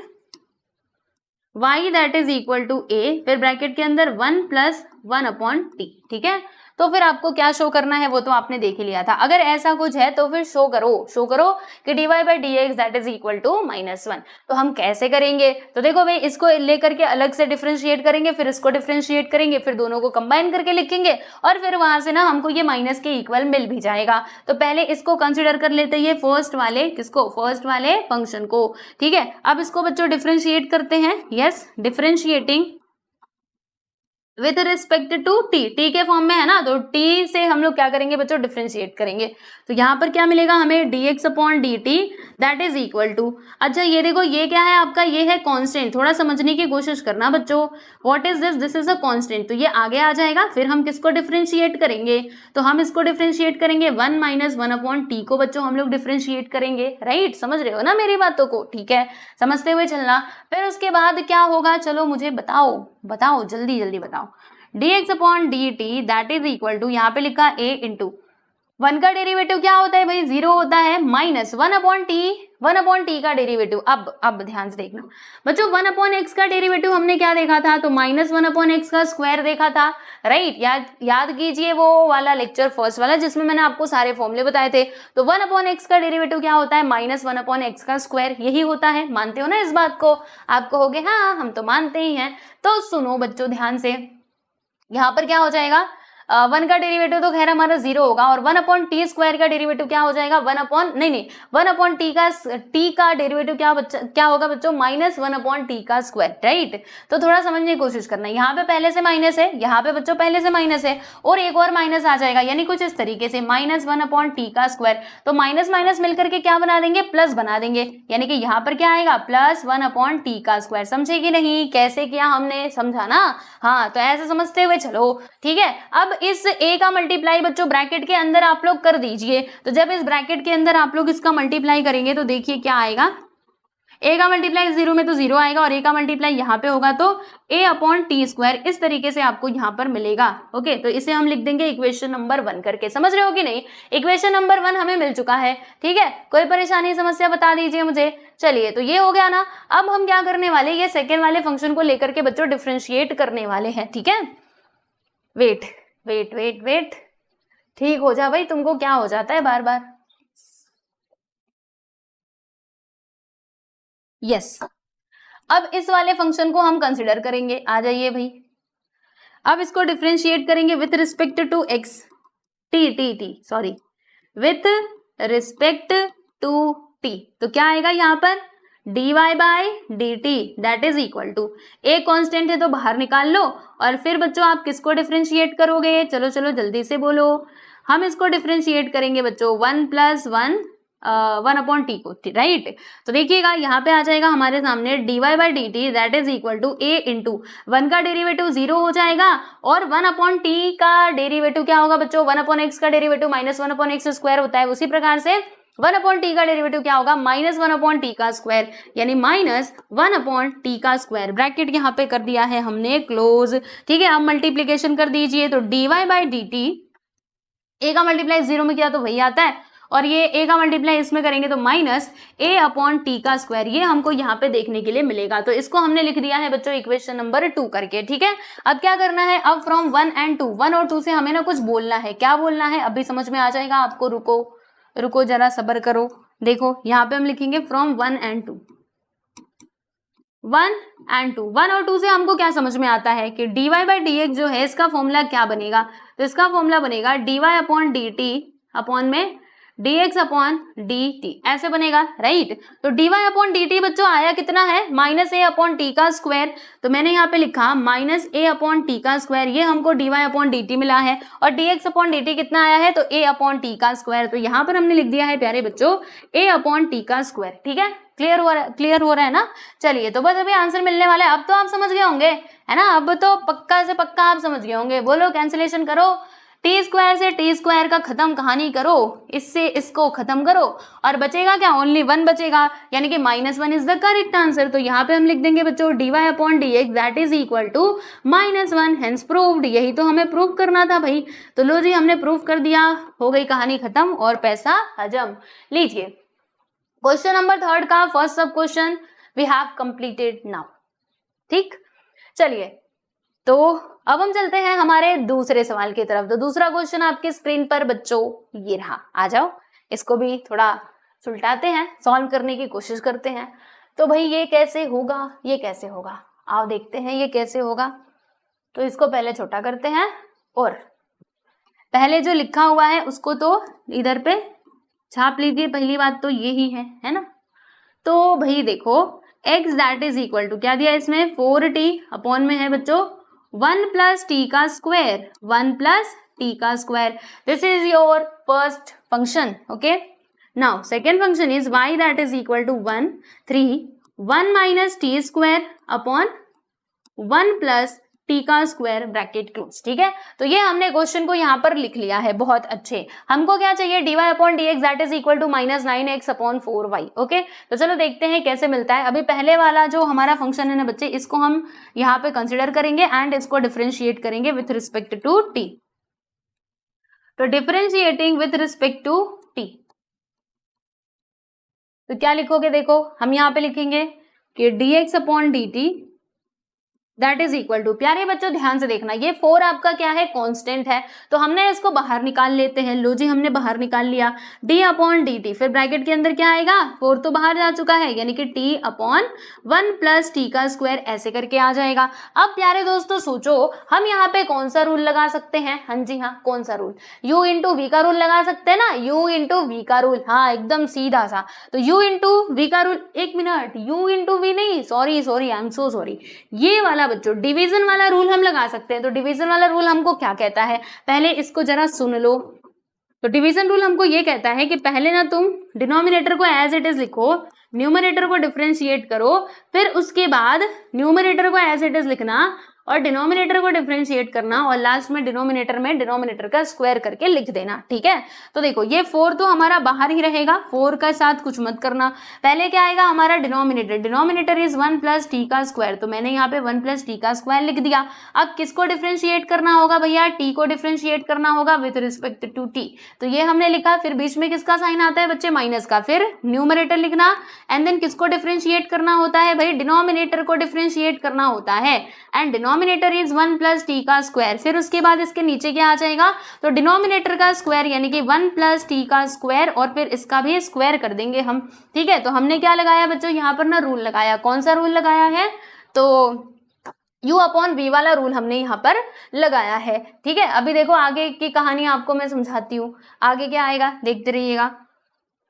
y that is equal to a फिर ब्रैकेट के अंदर 1 प्लस 1 अपॉन t, ठीक है। तो फिर आपको क्या शो करना है वो तो आपने देख ही लिया था। अगर ऐसा कुछ है तो फिर शो करो कि dy by dx that is equal to -1। तो हम कैसे करेंगे, तो देखो भाई इसको लेकर के अलग से डिफरेंशिएट करेंगे, फिर इसको डिफरेंशिएट करेंगे, फिर दोनों को कंबाइन करके लिखेंगे और फिर वहां से ना हमको ये माइनस के इक्वल मिल भी जाएगा। तो पहले इसको कंसिडर कर लेते हैं, फर्स्ट वाले किसको, फर्स्ट वाले फंक्शन को, ठीक है। अब इसको बच्चों डिफरेंशिएट करते हैं, yes differentiating with respect to t, t के फॉर्म में है ना, तो टी से हम लोग क्या करेंगे बच्चों, डिफरेंशिएट करेंगे। तो यहाँ पर क्या मिलेगा हमें, dx upon dt that is equal to, अच्छा ये देखो ये क्या है आपका, ये है कांस्टेंट, थोड़ा समझने की कोशिश करना बच्चों, what is this, this is a constant, तो ये आगे आ जाएगा, फिर हम किसको डिफरेंशिएट करेंगे, तो हम इसको डिफरेंशिएट करेंगे 1 माइनस 1 अपॉन टी को बच्चों हम लोग डिफरेंशिएट करेंगे, राइट, समझ रहे हो ना मेरी बातों को, ठीक है, समझते हुए चलना। फिर उसके बाद क्या होगा, चलो मुझे बताओ बताओ जल्दी जल्दी बताओ, dx upon dt that is equal to, यहाँ पे लिखा a इंटू 1 का डेरिवेटिव क्या होता है भाई, 0 होता है, माइनस 1 अपॉन टी का डेरिवेटिव, अब ध्यान से देखना बच्चों, 1 अपॉन एक्स का डेरिवेटिव हमने क्या देखा था, तो माइनस 1 अपॉन एक्स का स्क्वायर देखा था, राइट, याद कीजिए वो वाला लेक्चर फर्स्ट वाला जिसमें मैंने आपको सारे फॉर्मूले बताए थे। तो 1 अपॉन एक्स का डेरिवेटिव क्या होता है, माइनस 1 अपॉन एक्स का स्क्वायर, यही होता है, मानते हो ना इस बात को, आप कहोगे हाँ हम तो मानते ही हैं, तो सुनो बच्चों ध्यान से, यहाँ पर क्या हो जाएगा, 1 का डेरिवेटिव तो खैर हमारा 0 होगा, और 1 अपॉन टी स्क्वायर का डेरिवेटिव क्या हो जाएगा, 1 अपॉन टी का डेरिवेटिव क्या होगा बच्चों, माइनस 1 अपॉन टी का स्क्वायर, राइट। तो थोड़ा समझने की कोशिश करना, यहाँ पे पहले से माइनस है, यहाँ पे बच्चों पहले से माइनस है, और एक और माइनस आ जाएगा, यानी कुछ इस तरीके से माइनस 1 अपॉन टी का स्क्वायर, तो माइनस माइनस मिलकर के क्या बना देंगे, प्लस बना देंगे, यानी कि यहाँ पर क्या आएगा, प्लस 1 अपॉन टी का स्क्वायर, समझे कि नहीं, कैसे किया हमने, समझा ना, हाँ, तो ऐसे समझते हुए चलो, ठीक है। अब इस a का मल्टीप्लाई बच्चों ब्रैकेट के अंदर आप लोग कर दीजिए, तो जब इस ब्रैकेट के अंदर आप लोग इसका मल्टीप्लाई करेंगे तो देखिए क्या आएगा, a का मल्टीप्लाई 0 में तो 0 आएगा, और a का मल्टीप्लाई यहाँ पे होगा तो a अपॉन टी स्क्वायर, इस तरीके से आपको यहाँ पर मिलेगा, ओके। तो इसे हम लिख देंगे इक्वेशन नंबर 1 करके, समझ रहे हो कि नहीं, इक्वेशन नंबर 1 हमें मिल चुका है, ठीक है, कोई परेशानी समस्या बता दीजिए मुझे। चलिए तो ये हो गया ना, अब हम क्या करने वाले, ये सेकेंड वाले फंक्शन को लेकर के बच्चों डिफ्रेंशिएट करने वाले हैं, ठीक है। वेट वेट वेट वेट, ठीक हो जा भाई, तुमको क्या हो जाता है बार बार, यस। अब इस वाले फंक्शन को हम कंसिडर करेंगे, आ जाइए भाई, अब इसको डिफरेंशिएट करेंगे with respect to x, t sorry, with respect to t, तो क्या आएगा यहाँ पर, dy by dt that is equal to, a constant है तो बाहर निकाल लो, और फिर बच्चों आप किसको डिफरेंशिएट करोगे, चलो चलो जल्दी से बोलो, हम इसको डिफरेंशिएट करेंगे बच्चों 1 प्लस 1 अपॉन टी को, राइट। तो देखिएगा यहाँ पे आ जाएगा हमारे सामने dy by d t that is equal to a into 1 का डेरिवेटिव 0 हो जाएगा, और 1 अपॉन टी का डेरिवेटिव क्या होगा बच्चों, 1 अपॉन एक्स का derivative minus 1 upon x square होता है, उसी प्रकार से 1 अपॉन टी का डेरिवेटिव क्या होगा, माइनस 1 अपॉन टी का स्क्वायर, यानी माइनस 1 अपॉन टी का स्क्वायर, ब्रैकेट यहाँ पे कर दिया है हमने क्लोज, ठीक है। अब मल्टीप्लीकेशन कर दीजिए, तो dy बाई डी टी, ए का मल्टीप्लाई 0 में किया तो वही आता है, और ये a का मल्टीप्लाई इसमें करेंगे तो माइनस a अपॉन टी का स्क्वायर, ये हमको यहाँ पे देखने के लिए मिलेगा, तो इसको हमने लिख दिया है बच्चों इक्वेशन नंबर 2 करके, ठीक है। अब क्या करना है, अब फ्रॉम 1 एंड 2, 1 और 2 से हमें ना कुछ बोलना है, क्या बोलना है अभी समझ में आ जाएगा आपको, रुको जरा सब्र करो, देखो यहाँ पे हम लिखेंगे फ्रॉम 1 एंड 2, 1 एंड 2, 1 और 2 से हमको क्या समझ में आता है कि dy बाई डी एक्स जो है इसका फॉर्मूला क्या बनेगा, तो इसका फॉर्मूला बनेगा dy upon d T upon में dx अपॉन dt, ऐसे बनेगा, राइट। तो dy अपॉन dt बच्चों आया कितना है, माइनस a अपॉन टी का स्क्वायर, तो मैंने यहाँ पे लिखा माइनस a अपॉन टी का स्क्वायर, ये हमको dy अपॉन dt मिला है, और dx अपॉन dt कितना आया है, तो a अपॉन टी का स्क्वायर, तो यहाँ पर हमने लिख दिया है प्यारे बच्चों a अपॉन टी का स्क्वायर, ठीक है। क्लियर हो रहा है ना, चलिए तो बस अभी आंसर मिलने वाला है, अब तो आप समझ गए होंगे, है ना, अब तो पक्का से पक्का आप समझ गए होंगे, बोलो कैंसिलेशन करो, टी स्क्वायर से टी स्क्वायर का खत्म कहानी करो, इससे इसको खत्म करो, और बचेगा क्या, ओनली 1 बचेगा, यानी कि -1 इज द करेक्ट आंसर, तो यहाँ पे हम लिख देंगे बच्चों dy upon d x that is equal to -1, hence proved, यही तो हमें प्रूव करना था भाई, तो लो जी हमने प्रूव कर दिया, हो गई कहानी खत्म और पैसा हजम। लीजिए क्वेश्चन नंबर 3 का first sub question we have completed now, ठीक। चलिए तो अब हम चलते हैं हमारे दूसरे सवाल की तरफ, तो दूसरा क्वेश्चन आपकी स्क्रीन पर बच्चों ये रहा, आ जाओ इसको भी थोड़ा सुलटाते हैं, सॉल्व करने की कोशिश करते हैं। तो भाई ये कैसे होगा, आओ देखते हैं ये कैसे होगा। तो इसको पहले छोटा करते हैं, और पहले जो लिखा हुआ है उसको तो इधर पे छाप लीजिए, पहली बात तो ये ही है ना। तो भाई देखो x that is equal to क्या दिया इसमें 4t अपॉन में है बच्चों 1 प्लस टी का स्क्वायर, 1 प्लस टी का square. This is your first function. Okay, now second function is y that is equal to 1 3 1 minus t square upon 1 plus t का स्क्वायर ब्रैकेट क्लोज. ठीक है, तो ये हमने क्वेश्चन को यहाँ पर लिख लिया है. बहुत अच्छे. हमको क्या चाहिए, dy upon d x that is equal to minus 9x upon 4y. Okay, तो चलो देखते हैं कैसे मिलता है. अभी पहले वाला जो हमारा फंक्शन है ना बच्चे, इसको हम यहाँ पे कंसिडर करेंगे एंड इसको डिफरेंशिएट करेंगे विथ रिस्पेक्ट टू t. तो differentiating with respect to t, तो क्या लिखोगे, देखो हम यहाँ पे लिखेंगे कि dx upon dt that is equal to, प्यारे बच्चों ध्यान से देखना, ये 4 आपका क्या है, कांस्टेंट है, तो हमने इसको बाहर निकाल लेते हैं. लो जी, हमने बाहर निकाल लिया. d अपॉन डी टी, फिर ब्रैकेट के अंदर क्या आएगा, 4 तो बाहर जा चुका है, यानी कि t अपॉन 1 प्लस टी का स्क्वायर ऐसे करके आ जाएगा. अब प्यारे दोस्तों सोचो, हम यहाँ पे कौन सा रूल लगा सकते हैं. हाँ जी हाँ, कौन सा रूल, u इंटू वी का रूल लगा सकते हैं ना, u इंटू वी का रूल. हाँ, एकदम सीधा सा. तो u इंटू वी का रूल, एक मिनट, u इंटू वी नहीं, sorry I am so sorry, ये वाला बच्चों डिवीजन वाला रूल हम लगा सकते हैं. तो डिवीजन वाला रूल हमको क्या कहता है, पहले इसको जरा सुन लो. तो डिवीजन रूल हमको ये कहता है कि पहले ना तुम डिनोमिनेटर को एज इट इज लिखो, न्यूमरेटर को डिफरेंशिएट करो, फिर उसके बाद न्यूमरेटर को एज इट इज लिखना और डिनोमिनेटर को डिफरेंशिएट करना, और लास्ट में डिनोमिनेटर का स्क्वायर करके लिख देना. ठीक है, तो देखो ये 4 तो हमारा बाहर ही रहेगा, 4 का साथ कुछ मत करना. पहले क्या आएगा हमारा डिनोमिनेटर इज 1 प्लस टी का स्क्वायर, तो मैंने यहाँ पे 1 प्लस टी का स्क्वायर लिख दिया. अब किसको डिफरेंशिएट करना होगा भैया, टी को डिफरेंशिएट करना होगा विथ रिस्पेक्ट टू टी. तो ये हमने लिखा, फिर बीच में किसका साइन आता है बच्चे, माइनस का, फिर न्यूमरेटर लिखना एंड देन किसको डिफरेंशिएट करना होता है भाई, डिनोमिनेटर को डिफरेंशिएट करना होता है, and denominator is 1 plus t का स्क्वायर. फिर उसके बाद इसके नीचे क्या आ जाएगा, तो डिनोमिनेटर का स्क्वायर यानी कि 1 प्लस टी का स्क्वायर, और फिर इसका भी स्क्वायर कर देंगे हम. ठीक है, तो हमने क्या लगाया बच्चों, यहाँ पर ना रूल लगाया. कौन सा रूल लगाया है, तो u अपॉन v वाला रूल हमने यहाँ पर लगाया है. ठीक है, अभी देखो आगे की कहानी आपको मैं समझाती हूँ. आगे क्या आएगा देखते रहिएगा.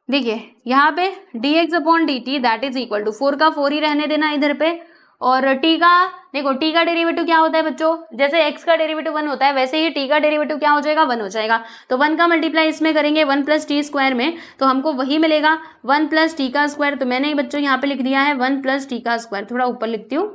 देखिए यहाँ पे dx upon d t that is equal to, 4 का 4 ही रहने देना इधर पे, और t का, देखो t का डेरिवेटिव क्या होता है बच्चों, जैसे x का डेरिवेटिव 1 होता है वैसे ही t का डेरिवेटिव क्या हो जाएगा, 1 हो जाएगा. तो 1 का मल्टीप्लाई इसमें करेंगे 1 प्लस टी स्क्वायर में, तो हमको वही मिलेगा 1 प्लस टी का स्क्वायर. तो मैंने बच्चों यहाँ पे लिख दिया है 1 प्लस टी का स्क्वायर, थोड़ा ऊपर लिखती हूँ,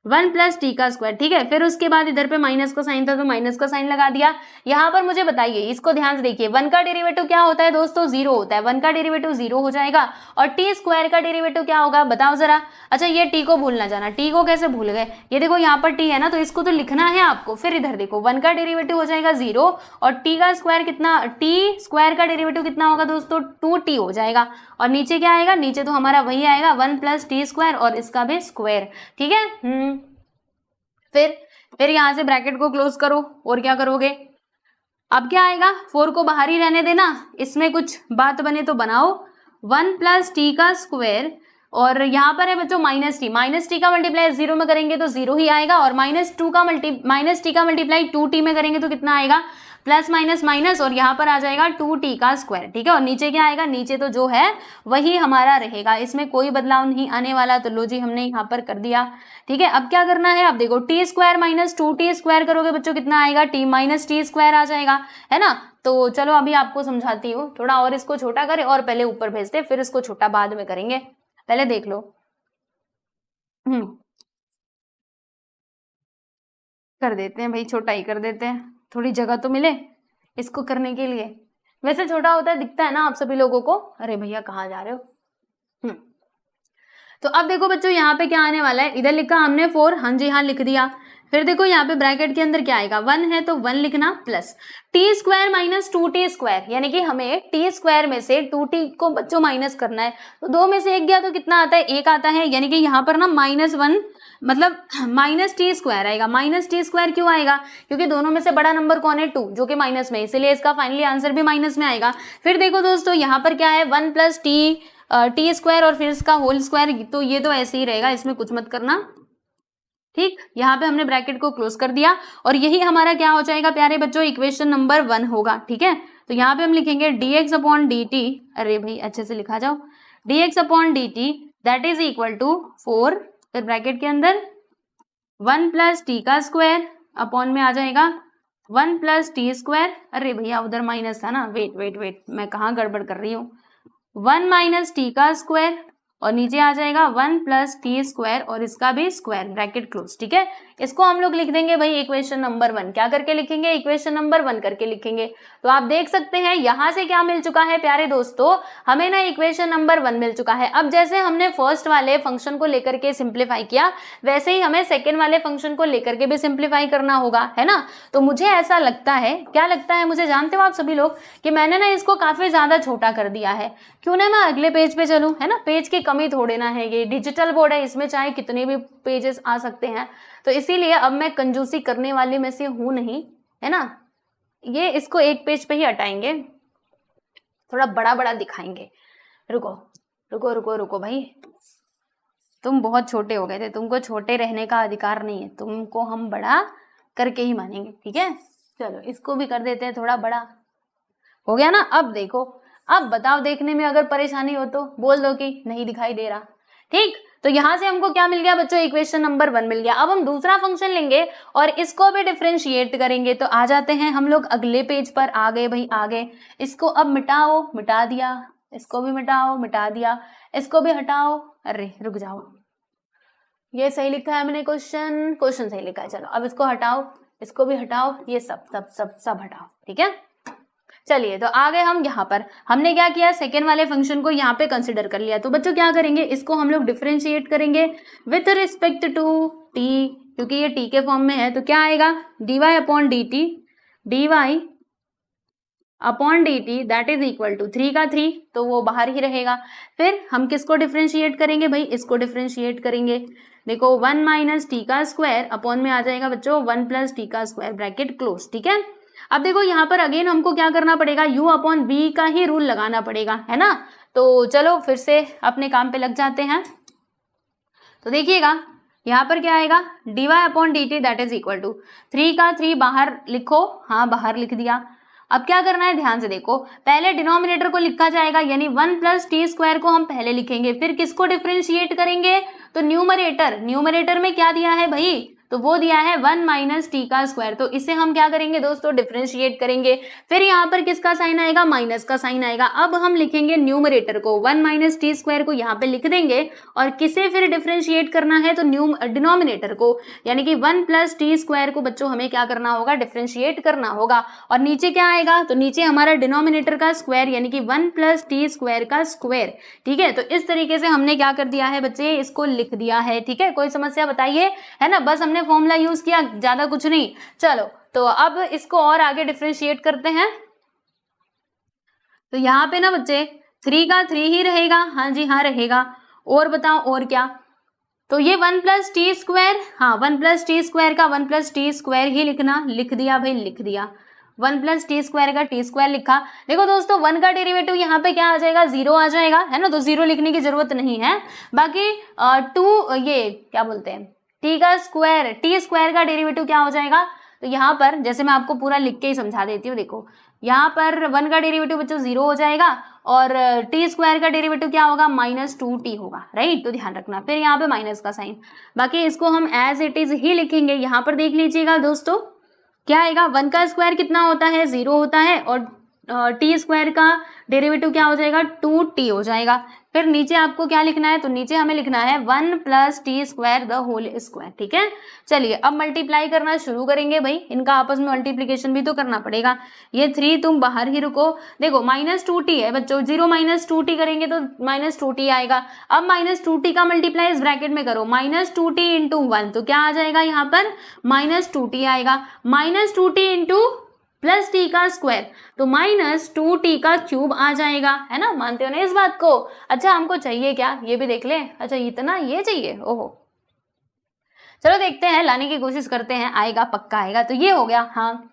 1 प्लस टी का स्क्वायर. ठीक है, फिर उसके बाद इधर पे माइनस का साइन था तो माइनस का साइन लगा दिया. यहाँ पर मुझे बताइए, इसको ध्यान से देखिए, 1 का डेरिवेटिव क्या होता है दोस्तों, 0 होता है. 1 का डेरिवेटिव 0 हो जाएगा, और टी स्क्वायर का डेरिवेटिव क्या होगा बताओ जरा. अच्छा ये टी को भूल ना जाना, टी को कैसे भूल गए, ये देखो यहाँ पर टी है ना, तो इसको तो लिखना है आपको. फिर इधर देखो 1 का डेरिवेटिव हो जाएगा 0, और टी का स्क्वायर कितना, टी स्क्वायर का डेरिवेटिव कितना होगा दोस्तों, 2t हो जाएगा. और नीचे क्या आएगा, नीचे तो हमारा वही आएगा 1 प्लस टी स्क्वायर और इसका भी स्क्वायर. ठीक है, फिर यहां से ब्रैकेट को क्लोज करो, और क्या करोगे, अब क्या आएगा, 4 को बाहर ही रहने देना, इसमें कुछ बात बने तो बनाओ. 1 प्लस टी का स्क्वायर, और यहाँ पर है बच्चों माइनस टी का मल्टीप्लाई 0 में करेंगे तो 0 ही आएगा, और माइनस टी का मल्टीप्लाई 2t में करेंगे तो कितना आएगा, प्लस माइनस माइनस, और यहाँ पर आ जाएगा 2t का स्क्वायर. ठीक है, और नीचे क्या आएगा, नीचे तो जो है वही हमारा रहेगा, इसमें कोई बदलाव नहीं आने वाला. तो लो जी हमने यहाँ पर कर दिया. ठीक है, अब क्या करना है, अब देखो T square minus 2t square करोगे बच्चों कितना आएगा, t माइनस टी स्क्वायर आ जाएगा, है ना. तो चलो अभी आपको समझाती हूँ, थोड़ा और इसको छोटा करें और पहले ऊपर भेजते, फिर इसको छोटा बाद में करेंगे, पहले देख लो. कर देते हैं भाई, छोटा ही कर देते हैं, थोड़ी जगह तो मिले इसको करने के लिए. वैसे छोटा होता है, दिखता है ना आप सभी लोगों को. अरे भैया कहाँ जा रहे हो. तो अब देखो बच्चों यहाँ पे क्या आने वाला है, इधर लिखा हमने 4, हाँ जी हाँ लिख दिया. फिर देखो यहाँ पे ब्रैकेट के अंदर क्या आएगा, 1 है तो 1 लिखना, plus t square minus 2t square, यानी कि हमें टी स्क्वायर में से 2t को बच्चों माइनस करना है. तो 2 में से 1 गया तो कितना आता है, 1 आता है, यानी कि यहाँ पर ना -1 मतलब माइनस टी स्क्वायर आएगा. माइनस टी स्क्वायर क्यों आएगा, क्योंकि दोनों में से बड़ा नंबर कौन है, 2, जो कि माइनस में, इसलिए इसका फाइनली आंसर भी माइनस में आएगा. फिर देखो दोस्तों यहाँ पर क्या है, 1 प्लस टी स्क्वायर और फिर इसका होल स्क्वायर, तो ये तो ऐसे ही रहेगा, इसमें कुछ मत करना. ठीक, यहाँ पे हमने ब्रैकेट को क्लोज कर दिया, और यही हमारा क्या हो जाएगा प्यारे बच्चों, इक्वेशन नंबर 1 होगा. ठीक है, तो यहाँ पे हम लिखेंगे dx अपॉन डी टी, अरे भाई अच्छे से लिखा जाओ, dx upon d t that is equal to 4, फिर ब्रैकेट के अंदर 1 प्लस टी का स्क्वायर अपॉन में आ जाएगा 1 प्लस टी स्क्वायर, अरे भैया उधर माइनस था ना, वेट वेट वेट, मैं कहाँ गड़बड़ कर रही हूँ, 1 माइनस टी का स्क्वायर और नीचे आ जाएगा 1 प्लस टी स्क्वायर और इसका भी स्क्वायर, ब्रैकेट क्लोज। ठीक है, इसको हम लोग लिख देंगे भाई इक्वेशन नंबर 1। क्या करके लिखेंगे, इक्वेशन नंबर 1 करके लिखेंगे। तो आप देख सकते हैं यहां से क्या मिल चुका है प्यारे दोस्तों, हमें ना इक्वेशन नंबर 1 मिल चुका है। अब जैसे हमने फर्स्ट वाले फंक्शन को लेकर के सिंप्लीफाई किया, वैसे ही हमें सेकेंड वाले फंक्शन को लेकर के भी सिंप्लीफाई करना होगा, है ना। तो मुझे ऐसा लगता है, क्या लगता है मुझे, जानते हो आप सभी लोग, कि मैंने ना इसको काफी ज्यादा छोटा कर दिया है। क्यों ना मैं अगले पेज पे चलूं, है ना, पेज की कमी थोड़े ना है, ये डिजिटल बोर्ड है, इसमें चाहे कितने भी पेजेस आ सकते हैं। तो इसीलिए अब मैं कंजूसी करने वाली में से हूं नहीं, है ना। ये इसको एक पेज पे ही हटाएंगे, थोड़ा बड़ा बड़ा दिखाएंगे। रुको रुको रुको रुको भाई, तुम बहुत छोटे हो गए थे, तुमको छोटे रहने का अधिकार नहीं है, तुमको हम बड़ा करके ही मानेंगे। ठीक है, चलो इसको भी कर देते हैं थोड़ा बड़ा, हो गया ना। अब देखो, अब बताओ, देखने में अगर परेशानी हो तो बोल दो कि नहीं दिखाई दे रहा। ठीक, तो यहां से हमको क्या मिल गया बच्चों, इक्वेशन नंबर 1 मिल गया। अब हम दूसरा फंक्शन लेंगे और इसको भी डिफरेंशिएट करेंगे। तो आ जाते हैं हम लोग अगले पेज पर, आ गए भाई आ गए। इसको अब मिटाओ, मिटा दिया, इसको भी मिटाओ, मिटा दिया, इसको भी हटाओ, अरे रुक जाओ, ये सही लिखा है मैंने, क्वेश्चन क्वेश्चन सही लिखा है। चलो अब इसको हटाओ, इसको भी हटाओ, ये सब सब सब सब हटाओ। ठीक है, चलिए तो आ गए हम यहाँ पर। हमने क्या किया, सेकेंड वाले फंक्शन को यहाँ पे कंसिडर कर लिया। तो बच्चों क्या करेंगे, इसको हम लोग डिफरेंशिएट करेंगे विथ रिस्पेक्ट टू टी, क्योंकि ये टी के फॉर्म में है। तो क्या आएगा, dy upon d t, dy upon d t that is equal to 3 का 3, तो वो बाहर ही रहेगा। फिर हम किसको डिफरेंशिएट करेंगे भाई, इसको डिफरेंशिएट करेंगे। देखो 1 माइनस टी का स्क्वायर अपॉन में आ जाएगा बच्चों 1 प्लस टी का स्क्वायर, ब्रैकेट क्लोज। ठीक है, अब देखो यहाँ पर अगेन हमको क्या करना पड़ेगा, u अपॉन बी का ही रूल लगाना पड़ेगा, है ना। तो चलो फिर से अपने काम पे लग जाते हैं। तो देखिएगा यहाँ पर क्या आएगा, dy upon d t that is equal to 3 का 3 बाहर लिखो, हाँ बाहर लिख दिया। अब क्या करना है, ध्यान से देखो, पहले डिनोमिनेटर को लिखा जाएगा, यानी 1 प्लस टी स्क्वायर को हम पहले लिखेंगे, फिर किसको डिफरेंशिएट करेंगे, तो न्यूमरेटर में क्या दिया है भाई, तो वो दिया है 1 माइनस टी का स्क्वायर। तो इसे हम क्या करेंगे दोस्तों, डिफरेंशिएट करेंगे। फिर यहाँ पर किसका साइन आएगा, माइनस का साइन आएगा। अब हम लिखेंगे न्यूमरेटर को, 1 माइनस टी स्क्वायर को यहाँ पे लिख देंगे, और किसे फिर डिफरेंशिएट करना है, तो डिनोमिनेटर को, यानी कि 1 प्लस टी स्क्वायर को बच्चों हमें क्या करना होगा, डिफरेंशिएट करना होगा। और नीचे क्या आएगा, तो नीचे हमारा डिनोमिनेटर का स्क्वायर, यानी कि 1 प्लस टी स्क्वायर का स्क्वायर। ठीक है, तो इस तरीके से हमने क्या कर दिया है बच्चे, इसको लिख दिया है। ठीक है, कोई समस्या बताइए, है ना, बस हमने फॉर्मूला यूज किया, ज्यादा कुछ नहीं। चलो तो अब इसको और आगे डिफरेंशिएट करते हैं। तो यहाँ पे ना बच्चे 3 का 3 ही रहेगा, हाँ जी हाँ रहेगा। और बताओ और क्या, तो ये 1 प्लस टी स्क्वायर, हाँ 1 प्लस टी स्क्वायर का 1 प्लस टी स्क्वायर ही लिखना, लिख दिया भाई लिख दिया। 1 प्लस टी स्क्वायर का टी स्क्वायर लिखा। देखो दोस्तों 1 का डेरिवेटिव यहाँ पे क्या आ जाएगा, 0 आ जाएगा, है ना, तो 0 लिखने की जरूरत नहीं है। बाकी 2 ये क्या बोलते हैं, टी का स्क्वायर, टी स्क्वायर का डेरिवेटिव क्या हो जाएगा, तो यहाँ पर जैसे मैं आपको पूरा लिख के ही समझा देती हूँ। देखो यहाँ पर 1 का डेरिवेटिव बच्चों 0 हो जाएगा, और टी स्क्वायर का डेरिवेटिव क्या होगा, -2t होगा, राइट। तो ध्यान रखना, फिर यहाँ पे माइनस का साइन। बाकी इसको हम एज इट इज ही लिखेंगे। यहाँ पर देख लीजिएगा दोस्तों क्या आएगा, 1 का स्क्वायर कितना होता है, 0 होता है, और टी स्क्वायर का डेरिवेटिव क्या हो जाएगा, 2t हो जाएगा। फिर नीचे आपको क्या लिखना है, तो नीचे हमें लिखना है 1 plus t square the whole square. ठीक है, चलिए अब मल्टीप्लाई करना शुरू करेंगे भाई, इनका आपस में मल्टीप्लीकेशन भी तो करना पड़ेगा। ये 3 तुम बाहर ही रुको। देखो -2t है बच्चों, 0 -2t करेंगे तो -2t आएगा। अब -2t का मल्टीप्लाई इस ब्रैकेट में करो, -2t इंटू 1, तो क्या आ जाएगा यहाँ पर, -2t आएगा। -2t इंटू प्लस टी का स्क्वायर, तो -2t का क्यूब आ जाएगा, है ना, मानते हो ना इस बात को। अच्छा हमको चाहिए क्या, ये भी देख ले, अच्छा इतना ये चाहिए, ओहो चलो देखते हैं, लाने की कोशिश करते हैं, आएगा पक्का आएगा। तो ये हो गया, हाँ।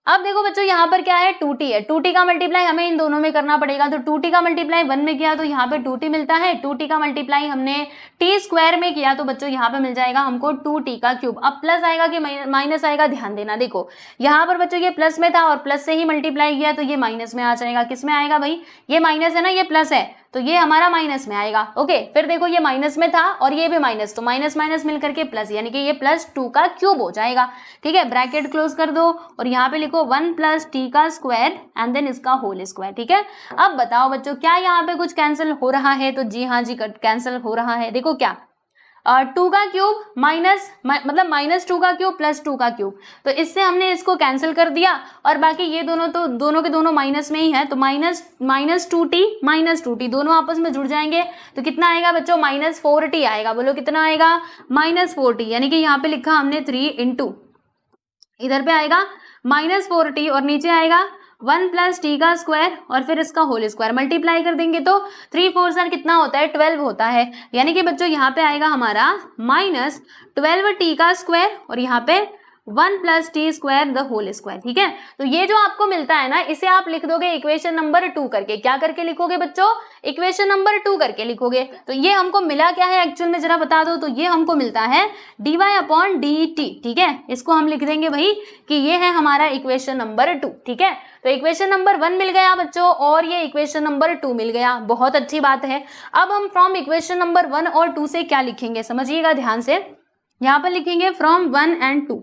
अब देखो बच्चों यहाँ पर क्या है, 2t है, 2t का मल्टीप्लाई हमें इन दोनों में करना पड़ेगा। तो 2t का मल्टीप्लाई 1 में किया तो यहाँ पे 2t मिलता है, 2t का मल्टीप्लाई हमने t स्क्वायर में किया तो बच्चों यहाँ पे मिल जाएगा हमको 2t का क्यूब। अब प्लस आएगा कि माइनस आएगा, ध्यान देना। देखो यहाँ पर बच्चों ये प्लस में था और प्लस से ही मल्टीप्लाई किया तो ये माइनस में आ जाएगा। किस में आएगा भाई, ये माइनस है ना, ये प्लस है, तो ये हमारा माइनस में आएगा। ओके, फिर देखो ये माइनस में था और ये भी माइनस, तो माइनस माइनस मिलकर के प्लस, यानी कि ये +2 का क्यूब हो जाएगा। ठीक है, ब्रैकेट क्लोज कर दो और यहाँ पे लिखो 1 + t का स्क्वायर एंड देन इसका होल स्क्वायर। ठीक है, अब बताओ बच्चों क्या यहाँ पे कुछ कैंसिल हो रहा है? तो जी हाँ जी, कैंसिल हो रहा है। देखो क्या, 2 का क्यूब माइनस मतलब -2 का क्यूब +2 का क्यूब, तो इससे हमने इसको कैंसिल कर दिया और बाकी ये दोनों तो दोनों के दोनों माइनस में ही है, तो -2t दोनों आपस में जुड़ जाएंगे तो कितना आएगा बच्चों? -4t आएगा। बोलो कितना आएगा? -4t, यानी कि यहाँ पे लिखा हमने 3 इंटू, इधर पे आएगा -4t और नीचे आएगा 1 + t का स्क्वायर और फिर इसका होल स्क्वायर, मल्टीप्लाई कर देंगे तो 3 4 सर कितना होता है? 12 होता है। यानी कि बच्चों यहाँ पे आएगा हमारा -12t का स्क्वायर और यहाँ पे 1 + t square the whole square. ठीक है, तो ये जो आपको मिलता है ना, इसे आप लिख दोगे इक्वेशन नंबर 2 करके। क्या करके लिखोगे बच्चों? इक्वेशन नंबर 2 करके लिखोगे। तो ये हमको मिला क्या है एक्चुअल में, जरा बता दो। तो ये हमको मिलता है dy/dt। ठीक है, इसको हम लिख देंगे भाई कि ये है हमारा इक्वेशन नंबर 2। ठीक है, तो इक्वेशन नंबर 1 मिल गया बच्चों और ये इक्वेशन नंबर 2 मिल गया। बहुत अच्छी बात है। अब हम फ्रॉम इक्वेशन नंबर 1 और 2 से क्या लिखेंगे, समझिएगा ध्यान से। यहाँ पर लिखेंगे फ्रॉम 1 एंड 2।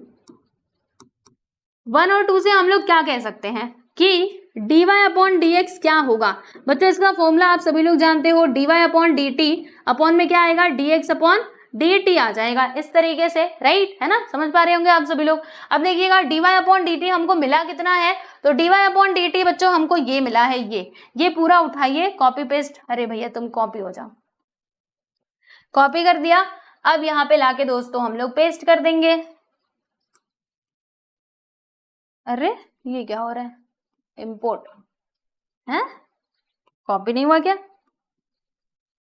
1 और 2 से हम लोग क्या कह सकते हैं कि dy/dx क्या होगा बच्चों? इसका फॉर्मूला आप सभी लोग जानते हो, dy/dt अपॉन में क्या आएगा? dx/dt आ जाएगा इस तरीके से, राइट है ना? समझ पा रहे होंगे आप सभी लोग। अब देखिएगा dy/dt हमको मिला कितना है? तो dy/dt बच्चों हमको ये मिला है, ये पूरा उठाइए, कॉपी पेस्ट। अरे भैया तुम कॉपी हो जाओ, कॉपी कर दिया। अब यहाँ पे लाके दोस्तों हम लोग पेस्ट कर देंगे। अरे ये क्या हो रहा है? इंपोर्ट है, कॉपी नहीं हुआ क्या?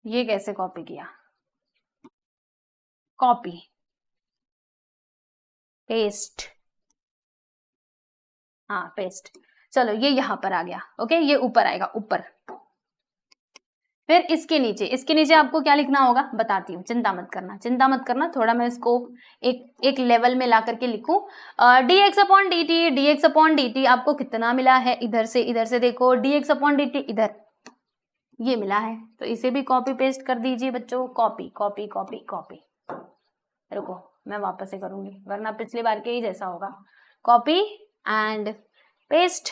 ये कैसे कॉपी किया? कॉपी पेस्ट, हाँ पेस्ट। चलो ये यहाँ पर आ गया। ओके, ये ऊपर आएगा, ऊपर। फिर इसके नीचे आपको क्या लिखना होगा बताती हूँ, चिंता मत करना। थोड़ा मैं इसको एक लेवल में ला करके लिखूं। dx/dt आपको कितना मिला है? इधर से देखो, dx/dt इधर ये मिला है, तो इसे भी कॉपी पेस्ट कर दीजिए बच्चों। कॉपी। रुको मैं वापस से करूंगी वरना पिछली बार के ही जैसा होगा। कॉपी एंड पेस्ट,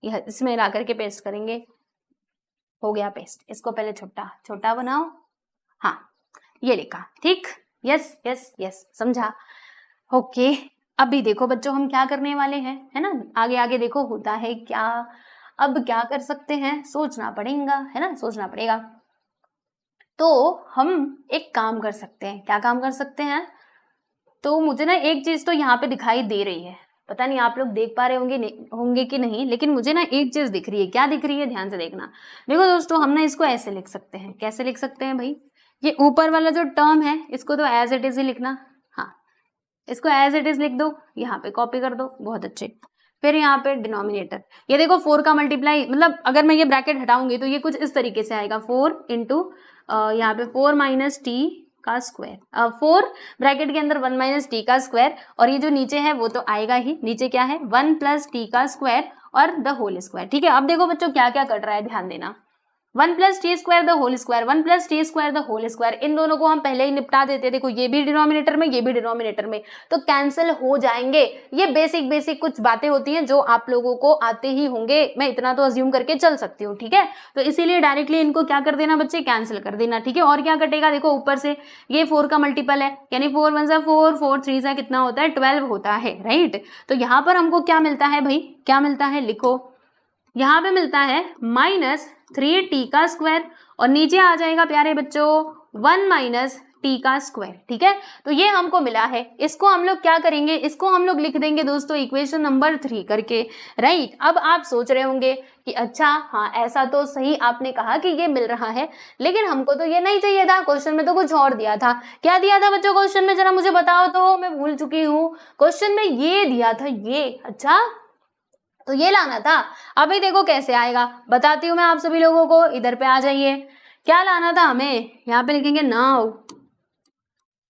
यह इसमें ला करके पेस्ट करेंगे। हो गया पेस्ट। इसको पहले छोटा बनाओ। हाँ ये लिखा, ठीक। यस समझा। ओके, अभी देखो बच्चों हम क्या करने वाले हैं, है ना? आगे देखो होता है क्या। अब क्या कर सकते हैं, सोचना पड़ेगा, है ना? सोचना पड़ेगा। तो हम एक काम कर सकते हैं। क्या काम कर सकते हैं? तो मुझे ना एक चीज तो यहाँ पे दिखाई दे रही है, पता नहीं आप लोग देख पा रहे होंगे कि नहीं, लेकिन मुझे ना एक चीज दिख रही है। क्या दिख रही है? ध्यान से देखना। देखो दोस्तों, हम ना इसको ऐसे लिख सकते हैं। कैसे लिख सकते हैं भाई? ये ऊपर वाला जो टर्म है इसको तो एज इट इज ही लिखना। हाँ, इसको एज इट इज लिख दो, यहाँ पे कॉपी कर दो। बहुत अच्छे। फिर यहाँ पे डिनोमिनेटर, ये देखो 4 का मल्टीप्लाई, मतलब अगर मैं ये ब्रैकेट हटाऊंगी तो ये कुछ इस तरीके से आएगा। 4 इंटू यहाँ पे 4 - t का स्क्वायर, 4 ब्रैकेट के अंदर 1 - t का स्क्वायर, और ये जो नीचे है वो तो आएगा ही। नीचे क्या है? 1 + t का स्क्वायर और द होल स्क्वायर। ठीक है, अब देखो बच्चों क्या क्या कट रहा है, ध्यान देना। 1 + t square the whole square, 1 + t square the whole square, इन दोनों को हम पहले ही निपटा देते। देखो ये भी डिनोमिनेटर में, ये भी डिनोमिनेटर में, तो कैंसिल हो जाएंगे। ये बेसिक कुछ बातें होती हैं जो आप लोगों को आते ही होंगे, मैं इतना तो अज्यूम करके चल सकती हूँ। ठीक है, तो इसीलिए डायरेक्टली इनको क्या कर देना बच्चे, कैंसिल कर देना। ठीक है, और क्या कटेगा? देखो ऊपर से ये 4 का मल्टीपल है, यानी 4 × 1 = 4, 4 × 3 = कितना होता है? 12 होता है, राइट। तो यहाँ पर हमको क्या मिलता है भाई? क्या मिलता है? लिखो, यहाँ पे मिलता है -3t का स्क्वायर और नीचे आ जाएगा प्यारे बच्चों 1 - t का स्क्वायर। ठीक है, तो ये हमको मिला है। इसको हम लोग क्या करेंगे? इसको हम लोग लिख देंगे दोस्तों इक्वेशन नंबर 3 करके, राइट। अब आप सोच रहे होंगे कि अच्छा हाँ ऐसा तो सही आपने कहा कि ये मिल रहा है, लेकिन हमको तो ये नहीं चाहिए था, क्वेश्चन में तो कुछ और दिया था। क्या दिया था बच्चों क्वेश्चन में? जरा मुझे बताओ तो, मैं भूल चुकी हूँ। क्वेश्चन में ये दिया था, ये। अच्छा तो ये लाना था। अभी देखो कैसे आएगा, बताती हूँ मैं आप सभी लोगों को। इधर पे आ जाइए, क्या लाना था हमें? यहाँ पे लिखेंगे now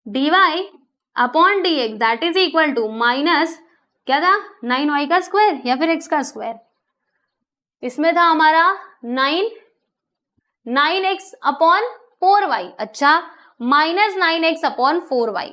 dy/dx that is equal to minus क्या था? 9y का स्क्वायर या फिर x का स्क्वायर। इसमें था हमारा 9 9x अपॉन 4y, अच्छा minus 9x upon 4y,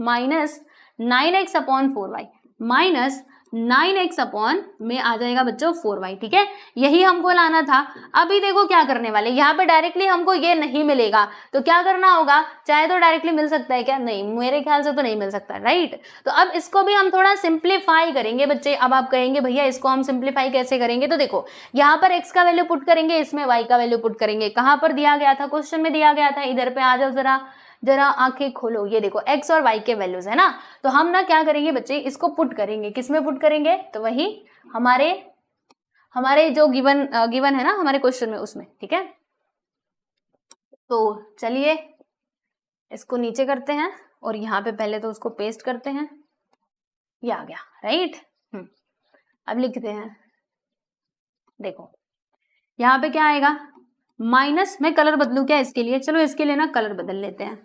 minus 9x upon 4y, minus 9x upon में आ जाएगा बच्चों 4y, ठीक है, यही हमको लाना था। अभी देखो क्या करने वाले, यहाँ पे डायरेक्टली हमको ये नहीं मिलेगा तो क्या करना होगा, चाहे तो डायरेक्टली मिल सकता है क्या, नहीं मेरे ख्याल से तो नहीं मिल सकता, राइट। तो अब इसको भी हम थोड़ा सिंप्लीफाई करेंगे बच्चे। अब आप कहेंगे भैया इसको हम सिंप्लीफाई कैसे करेंगे, तो देखो यहाँ पर x का वैल्यू पुट करेंगे, इसमें y का वैल्यू पुट करेंगे। कहाँ पर दिया गया था, क्वेश्चन में दिया गया था, इधर पे आ जाओ जरा, जरा आंखें खोलो, ये देखो x और y के वैल्यूज है ना। तो हम ना क्या करेंगे बच्चे, इसको पुट करेंगे, किसमें पुट करेंगे, तो वही हमारे जो गिवन है ना हमारे क्वेश्चन में, उसमें, ठीक है। तो चलिए इसको नीचे करते हैं और यहाँ पे पहले तो उसको पेस्ट करते हैं, ये आ गया, राइट। अब लिखते हैं, देखो यहाँ पे क्या आएगा, माइनस, मैं कलर बदलू क्या इसके लिए, चलो इसके लिए ना कलर बदल लेते हैं,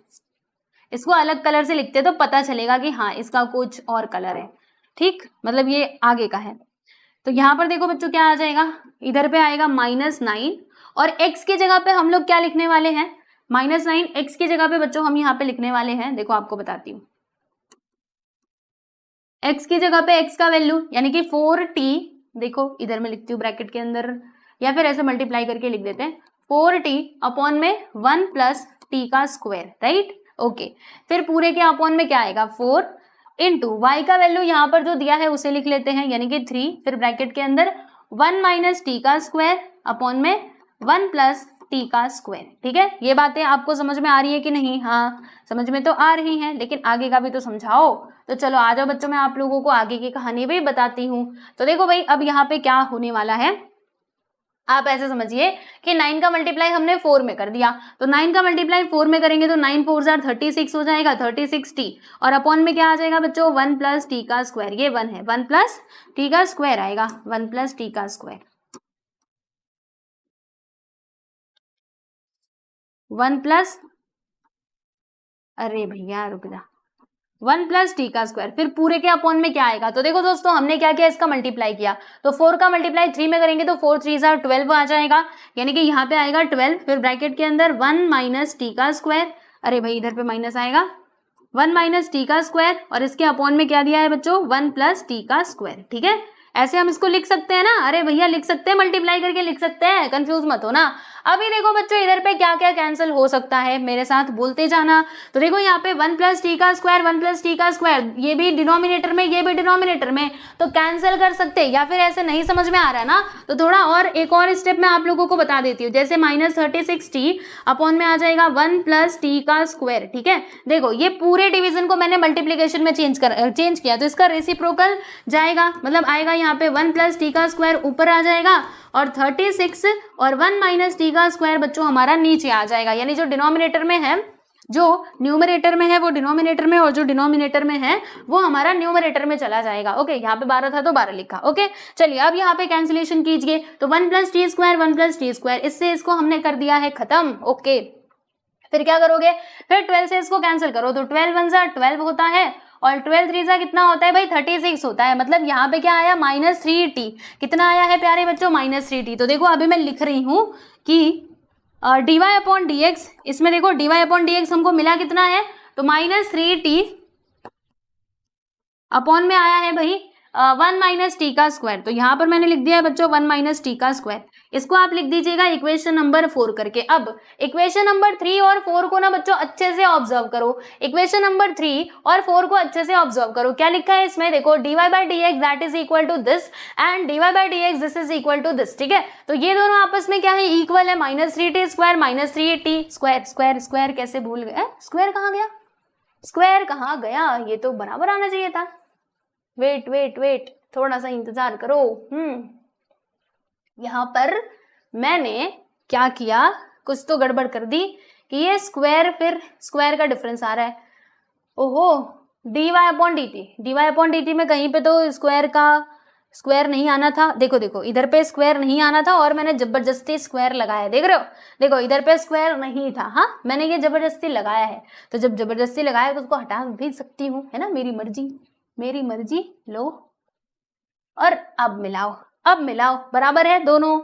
इसको अलग कलर से लिखते हैं तो पता चलेगा कि हाँ इसका कुछ और कलर है, ठीक, मतलब ये आगे का है। तो यहाँ पर देखो बच्चों क्या आ जाएगा, इधर पे आएगा -9 और x की जगह पे हम लोग क्या लिखने वाले हैं, -9 x की जगह पे बच्चों हम यहाँ पे लिखने वाले हैं, देखो आपको बताती हूँ, x की जगह पे x का वैल्यू यानी कि 4t, देखो इधर मैं लिखती हूँ ब्रैकेट के अंदर, या फिर ऐसे मल्टीप्लाई करके लिख देते हैं, 4t अपॉन में 1 प्लस t का स्क्वायर, राइट, ओके। फिर पूरे के अपॉन में क्या आएगा, 4 इंटू y का वैल्यू यहाँ पर जो दिया है उसे लिख लेते हैं, यानी कि 3, फिर ब्रैकेट के अंदर 1 माइनस t का स्क्वायर अपॉन में 1 प्लस t का स्क्वायर, ठीक है। ये बातें आपको समझ में आ रही है कि नहीं, हाँ समझ में तो आ रही हैं, लेकिन आगे का भी तो समझाओ। तो चलो आ जाओ बच्चों, मैं आप लोगों को आगे की कहानी भी बताती हूँ। तो देखो भाई अब यहाँ पे क्या होने वाला है, आप ऐसे समझिए कि 9 का मल्टीप्लाई हमने 4 में कर दिया, तो 9 का मल्टीप्लाई 4 में करेंगे तो 9 4 36 हो जाएगा, 36t, और अपॉन में क्या आ जाएगा बच्चों, 1 प्लस टी का स्क्वायर, ये 1 है, 1 प्लस टी का स्क्वायर आएगा, 1 प्लस टी का स्क्वायर, 1 प्लस, अरे भैया रुक जा, 1 प्लस टी का स्क्वायर, फिर पूरे के अपॉन में क्या आएगा, तो देखो दोस्तों हमने क्या किया, इसका मल्टीप्लाई किया, तो 4 का मल्टीप्लाई 3 में करेंगे तो 4 3 12 आ जाएगा, यानी कि यहाँ पे आएगा 12, फिर ब्रैकेट के अंदर 1 माइनस टी का स्क्वायर, अरे भाई इधर पे माइनस आएगा, 1 माइनस टी का स्क्वायर, और इसके अपॉन में क्या दिया है बच्चों, 1 प्लस टी का स्क्वायर, ठीक है। ऐसे हम इसको लिख सकते हैं ना, अरे भैया लिख सकते हैं, मल्टीप्लाई करके लिख सकते हैं, कंफ्यूज मत हो ना। अभी देखो बच्चों इधर पे क्या क्या कैंसिल हो सकता है, मेरे साथ बोलते जाना। तो देखो यहाँ पे 1 प्लस टी का स्क्वायर, 1 प्लस टी का स्क्वायर, ये भी डिनोमिनेटर में, ये भी डिनोमिनेटर में, तो कैंसिल कर सकते हैं, या फिर ऐसे नहीं समझ में आ रहा है ना, तो थोड़ा और एक और स्टेप मैं आप लोगों को बता देती हूँ, जैसे -36t अपॉन में आ जाएगा 1 प्लस टी का स्क्वायर, ठीक है। देखो ये पूरे डिवीजन को मैंने मल्टीप्लीकेशन में चेंज किया, तो इसका रेसिप्रोकल जाएगा, मतलब आएगा यहाँ पे 1 प्लस टी का स्क्वायर ऊपर आ जाएगा, और 36 और 1 माइनस टी का स्क्वायर बच्चों हमारा नीचे आ जाएगा, यानी जो डिनोमिनेटर में है, जो न्यूमरेटर में है वो डिनोमिनेटर में, और जो डिनोमिनेटर में है वो हमारा न्यूमरेटर में चला जाएगा, ओके। यहाँ पे 12 था तो 12 लिखा, ओके। चलिए अब यहाँ पे कैंसिलेशन कीजिए, तो 1 plus t square, 1 plus t square, इससे इसको हमने कर दिया है खत्म, ओके। फिर क्या करोगे, फिर 12 से इसको कैंसिल करो, तो 12 1 जा 12 होता है, और 12 3 जा कितना होता है भाई, 36 होता है, मतलब यहाँ पे क्या आया, -3t, कितना आया है प्यारे बच्चों, -3t। तो देखो अभी मैं लिख रही हूँ कि dy अपॉन dx, इसमें देखो dy अपॉन dx हमको मिला कितना है, तो -3t अपॉन में आया है भाई 1 माइनस टी का स्क्वायर, तो यहाँ पर मैंने लिख दिया है बच्चों 1 माइनस टी का स्क्वायर, इसको आप लिख दीजिएगा इक्वेशन नंबर 4 करके। अब इक्वेशन नंबर 3 और 4 को ना बच्चों अच्छे से ऑब्जर्व करो, इक्वेशन नंबर 3 और 4 को अच्छे से ऑब्जर्व करो, क्या लिखा है इसमें, देखो dy by D x that is equal to this and dy by D x this is equal to this, ठीक है। तो ये दोनों आपस में क्या है, इक्वल है, -3t square -3t square, square square कैसे भूल गए, स्क्वायर कहाँ गया, स्क्वायर कहाँ गया, ये तो बराबर आना चाहिए था, वेट वेट वेट थोड़ा सा इंतजार करो। यहाँ पर मैंने क्या किया, कुछ तो गड़बड़ कर दी कि ये स्क्वायर, फिर स्क्वायर का डिफरेंस आ रहा है, ओहो, dy अपॉन dt में कहीं पे तो स्क्वायर का स्क्वायर नहीं आना था, देखो देखो इधर पे स्क्वायर नहीं आना था और मैंने जबरदस्ती स्क्वायर लगाया, देख रहे हो, देखो इधर पे स्क्वायर नहीं था, हाँ मैंने ये जबरदस्ती लगाया है, तो जब जबरदस्ती लगाया तो उसको हटा भी सकती हूँ, है ना, मेरी मर्जी, लो और अब मिलाओ बराबर है दोनों,